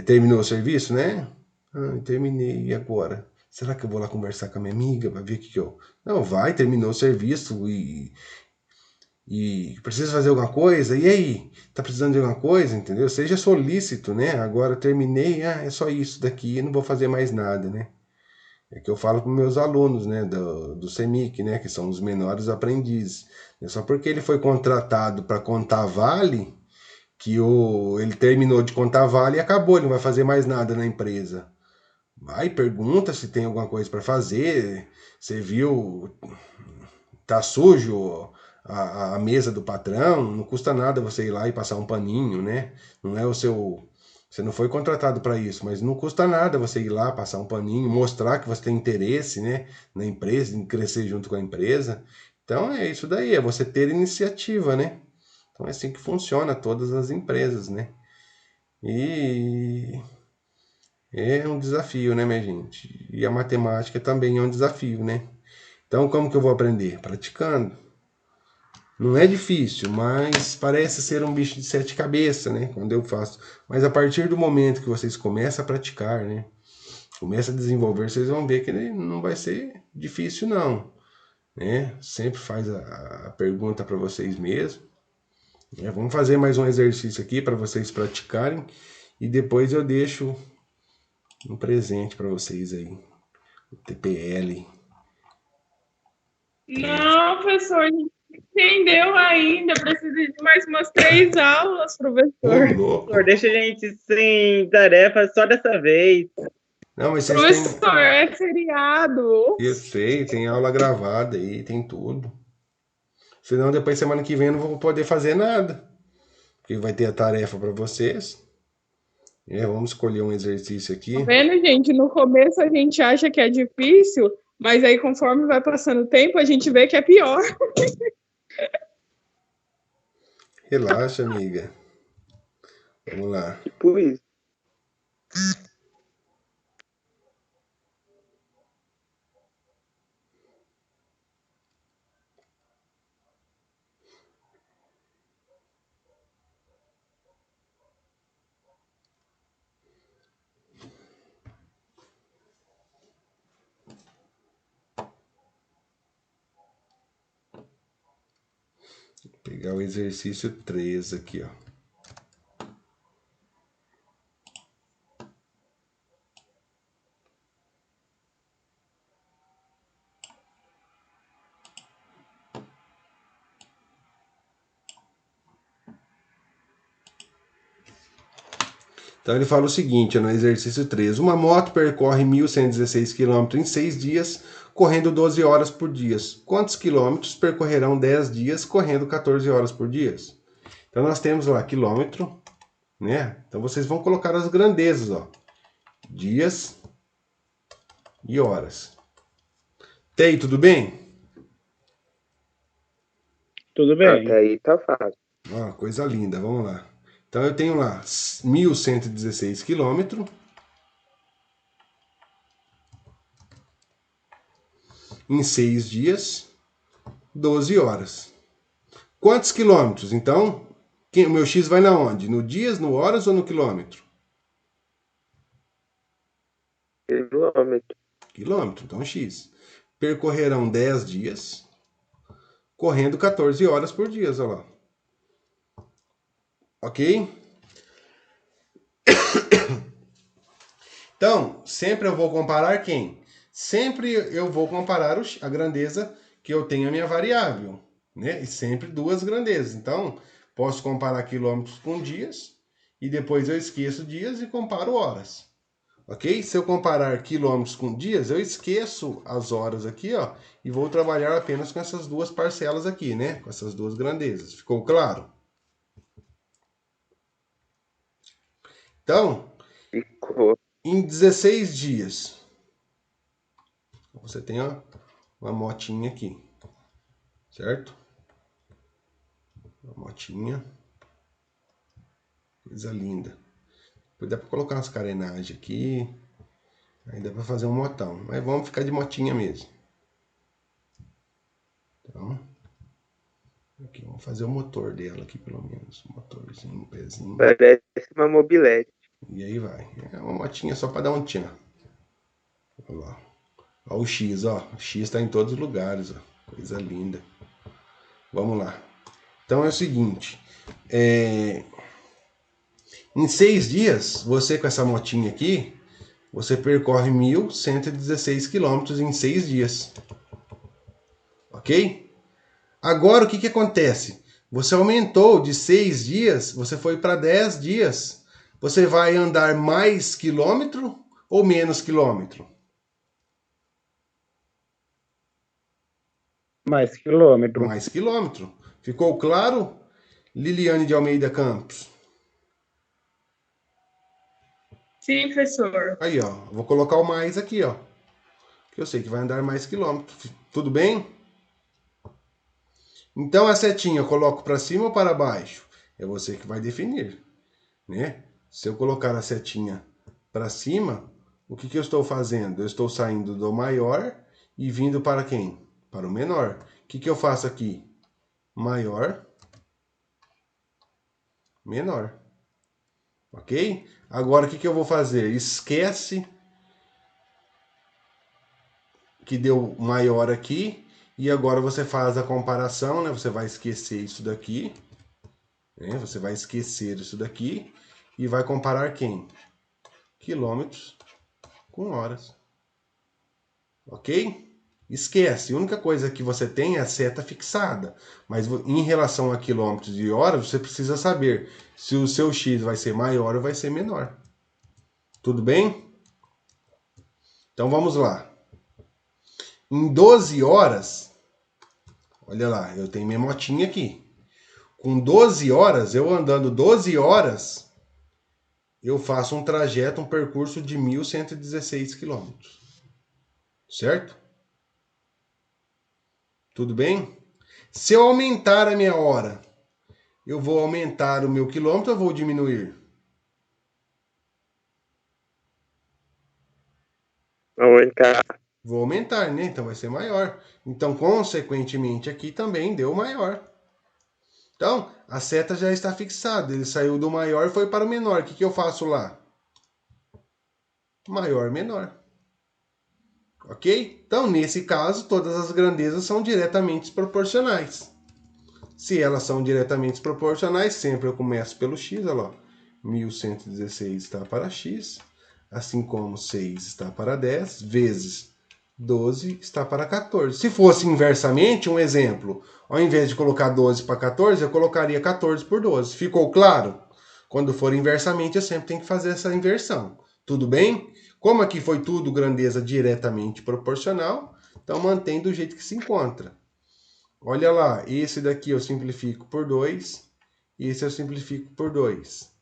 terminou o serviço, né? Ah, terminei. E agora? Será que eu vou lá conversar com a minha amiga para ver o que que eu. Não, vai, terminou o serviço e precisa fazer alguma coisa. E aí? Tá precisando de alguma coisa, entendeu? Seja solícito, né? Agora terminei, é só isso daqui, não vou fazer mais nada, né? É que eu falo para meus alunos, né, do CEMIC, né, que são os menores aprendizes. É só porque ele foi contratado para contar vale, que ele terminou de contar vale e acabou, ele não vai fazer mais nada na empresa. Vai, pergunta se tem alguma coisa para fazer. Você viu, tá sujo a mesa do patrão, não custa nada você ir lá e passar um paninho, né? Não é o seu. Você não foi contratado para isso, mas não custa nada você ir lá, passar um paninho, mostrar que você tem interesse, né, na empresa, em crescer junto com a empresa. Então é isso daí, é você ter iniciativa, né? Então é assim que funciona todas as empresas, né? E é um desafio, né, minha gente? E a matemática também é um desafio, né? Então, como que eu vou aprender? Praticando. Não é difícil, mas parece ser um bicho de sete cabeças, né? Quando eu faço. Mas a partir do momento que vocês começam a praticar, né? Começam a desenvolver, vocês vão ver que ele não vai ser difícil, não. Né? Sempre faz a pergunta para vocês mesmos. Né? Vamos fazer mais um exercício aqui para vocês praticarem. E depois eu deixo um presente para vocês aí. O TPL. Não, professor, a gente não entendeu ainda. Precisa de mais umas 3 aulas, Ô, professor. louco. Professor, deixa a gente sem tarefa só dessa vez. Não, mas vocês têm. Professor, é feriado. Eu sei, tem aula gravada aí, tem tudo. Senão depois semana que vem eu não vou poder fazer nada. Porque vai ter a tarefa para vocês. Vamos escolher um exercício aqui. Tá vendo, gente? No começo a gente acha que é difícil, mas aí conforme vai passando o tempo, a gente vê que é pior. Relaxa, amiga. Vamos lá. Tipo isso. Vou pegar o exercício 3 aqui, ó. Então ele fala o seguinte, no exercício 3. Uma moto percorre 1.116 km em 6 dias, correndo 12 horas por dia. Quantos quilômetros percorrerão 10 dias, correndo 14 horas por dia? Então nós temos lá quilômetro, né? Então vocês vão colocar as grandezas, ó. Dias e horas. Tei, tudo bem? Tudo bem. Até aí tá fácil. Ó, coisa linda, vamos lá. Então eu tenho lá 1.116 quilômetros. Em 6 dias, 12 horas. Quantos quilômetros? Então, o meu X vai na onde? No dias, no horas ou no quilômetro? Quilômetro. Quilômetro, então X. Percorrerão 10 dias, correndo 14 horas por dia, olha lá. Ok? Então, sempre eu vou comparar quem? Sempre eu vou comparar a grandeza que eu tenho a minha variável, né? E sempre duas grandezas. Então, posso comparar quilômetros com dias, e depois eu esqueço dias e comparo horas. Ok? Se eu comparar quilômetros com dias, eu esqueço as horas aqui, ó, e vou trabalhar apenas com essas duas parcelas aqui, né? Com essas duas grandezas. Ficou claro? Então, Ficou. em 16 dias, você tem uma motinha aqui, certo? Uma motinha, coisa linda. Depois dá para colocar umas carenagens aqui, aí dá para fazer um motão, mas vamos ficar de motinha mesmo. Então, aqui, vamos fazer o motor dela aqui pelo menos, um motorzinho, um pezinho. Parece uma mobilete. E aí vai. É uma motinha só para dar um tchan. Olha lá. Olha o X, ó. O X está em todos os lugares, ó. Coisa linda. Vamos lá. Então é o seguinte. Em 6 dias, você com essa motinha aqui, você percorre 1.116 quilômetros em 6 dias. Ok? Agora o que acontece? Você aumentou de 6 dias, você foi para 10 dias. Você vai andar mais quilômetro ou menos quilômetro? Mais quilômetro. Mais quilômetro. Ficou claro, Liliane de Almeida Campos? Sim, professor. Aí, ó. Vou colocar o mais aqui, ó. Que eu sei que vai andar mais quilômetros. Tudo bem? Então a setinha eu coloco para cima ou para baixo? É você que vai definir, né? Se eu colocar a setinha para cima, o que eu estou fazendo? Eu estou saindo do maior e vindo para quem? Para o menor. O que eu faço aqui? Maior, menor. Ok? Agora o que eu vou fazer? Esquece que deu maior aqui e agora você faz a comparação, né? Você vai esquecer isso daqui, né? Você vai esquecer isso daqui e vai comparar quem? Quilômetros com horas. Ok? Esquece, a única coisa que você tem é a seta fixada. Mas em relação a quilômetros e horas, você precisa saber se o seu X vai ser maior ou vai ser menor. Tudo bem? Então vamos lá. Em 12 horas, olha lá, eu tenho minha motinha aqui. Com 12 horas, eu andando 12 horas, eu faço um trajeto, um percurso de 1.116 quilômetros. Certo? Tudo bem? Se eu aumentar a minha hora, eu vou aumentar o meu quilômetro ou vou diminuir? Aumentar. Vou aumentar, né? Então vai ser maior. Então, consequentemente, aqui também deu maior. Então, a seta já está fixada. Ele saiu do maior e foi para o menor. O que eu faço lá? Maior, menor. Ok? Então, nesse caso, todas as grandezas são diretamente proporcionais. Se elas são diretamente proporcionais, sempre eu começo pelo x, olha lá. 1.116 está para x, assim como 6 está para 10, vezes 12 está para 14. Se fosse inversamente, um exemplo, ao invés de colocar 12 para 14, eu colocaria 14 por 12. Ficou claro? Quando for inversamente, eu sempre tenho que fazer essa inversão. Tudo bem? Como aqui foi tudo grandeza diretamente proporcional, então mantém do jeito que se encontra. Olha lá, esse daqui eu simplifico por 2, esse eu simplifico por 2.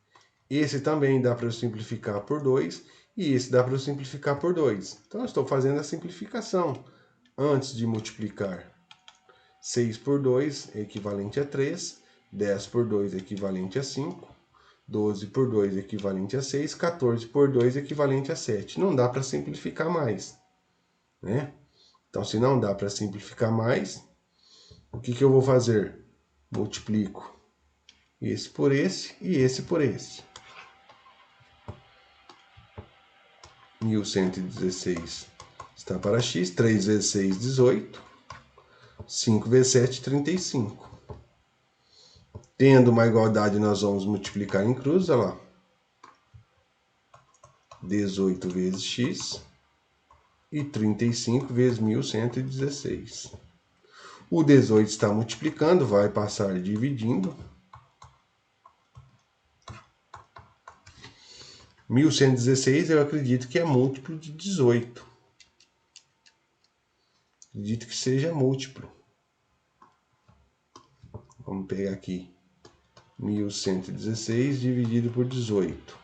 Esse também dá para eu simplificar por 2 e esse dá para eu simplificar por 2. Então eu estou fazendo a simplificação antes de multiplicar. 6 por 2 é equivalente a 3, 10 por 2 é equivalente a 5, 12 por 2 é equivalente a 6, 14 por 2 é equivalente a 7. Não dá para simplificar mais, né? Então, se não dá para simplificar mais, o que eu vou fazer? Multiplico esse por esse e esse por esse. 1.116 está para x, 3 vezes 6, 18. 5 vezes 7, 35. Tendo uma igualdade, nós vamos multiplicar em cruz, olha lá. 18 vezes x e 35 vezes 1.116. O 18 está multiplicando, vai passar dividindo. 1.116 eu acredito que é múltiplo de 18. Acredito que seja múltiplo. Vamos pegar aqui. 1.116 dividido por 18.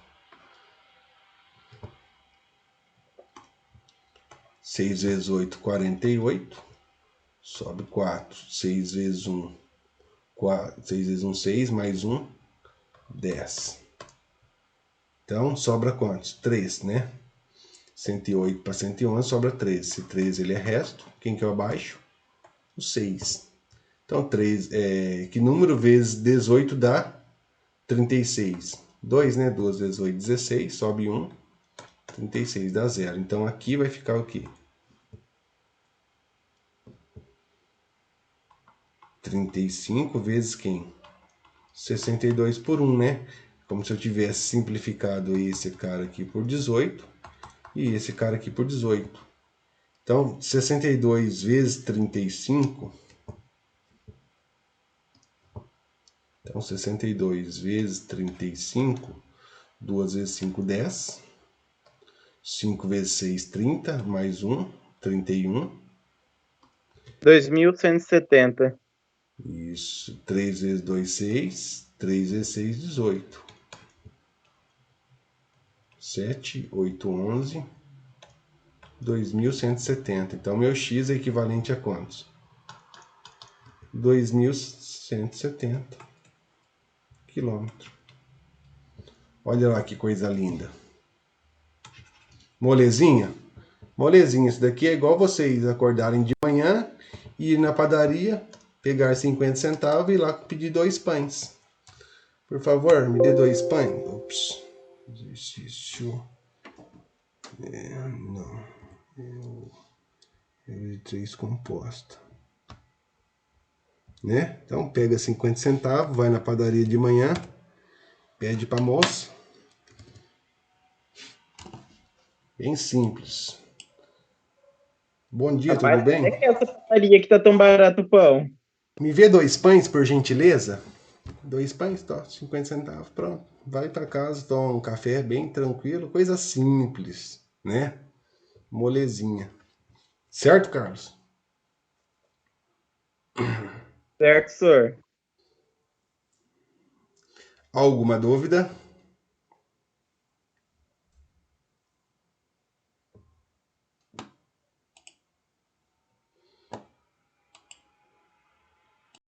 6 vezes 8, 48. Sobe 4. 6 vezes 1, 4. 6 vezes 1, 6. Mais 1, 10. Então, sobra quantos? 3, né? 108 para 111 sobra 13. Esse 13 ele é resto. Quem que é abaixo? O 6. Então, 3, que número vezes 18 dá 36? 2, né? 2 vezes 8, 16. Sobe 1. 36 dá 0. Então, aqui vai ficar o quê? 35 vezes quem? 62 por 1, né? Como se eu tivesse simplificado esse cara aqui por 18 e esse cara aqui por 18. Então, 62 vezes 35. Então, 62 vezes 35. 2 vezes 5, 10. 5 vezes 6, 30. Mais 1, 31. 2.170. Isso. 3 vezes 2, 6. 3 vezes 6, 18. 7, 8, 11. 2.170. Então, meu x é equivalente a quantos? 2.170 quilômetros. Olha lá que coisa linda. Molezinha? Molezinha, isso daqui é igual vocês acordarem de manhã, ir na padaria, pegar 50 centavos e ir lá pedir 2 pães. Por favor, me dê 2 pães. Ops. Exercício. Não. Eu 3 composta. Né? Então, pega 50 centavos, vai na padaria de manhã, pede pra moça. Bem simples. Bom dia, Rapaz, tudo bem? é que essa padaria que tá tão barato o pão. Me vê 2 pães, por gentileza? 2 pães, tá? 50 centavos, pronto. Vai pra casa, toma um café bem tranquilo, coisa simples, né? Molezinha. Certo, Carlos? Certo, senhor? Alguma dúvida?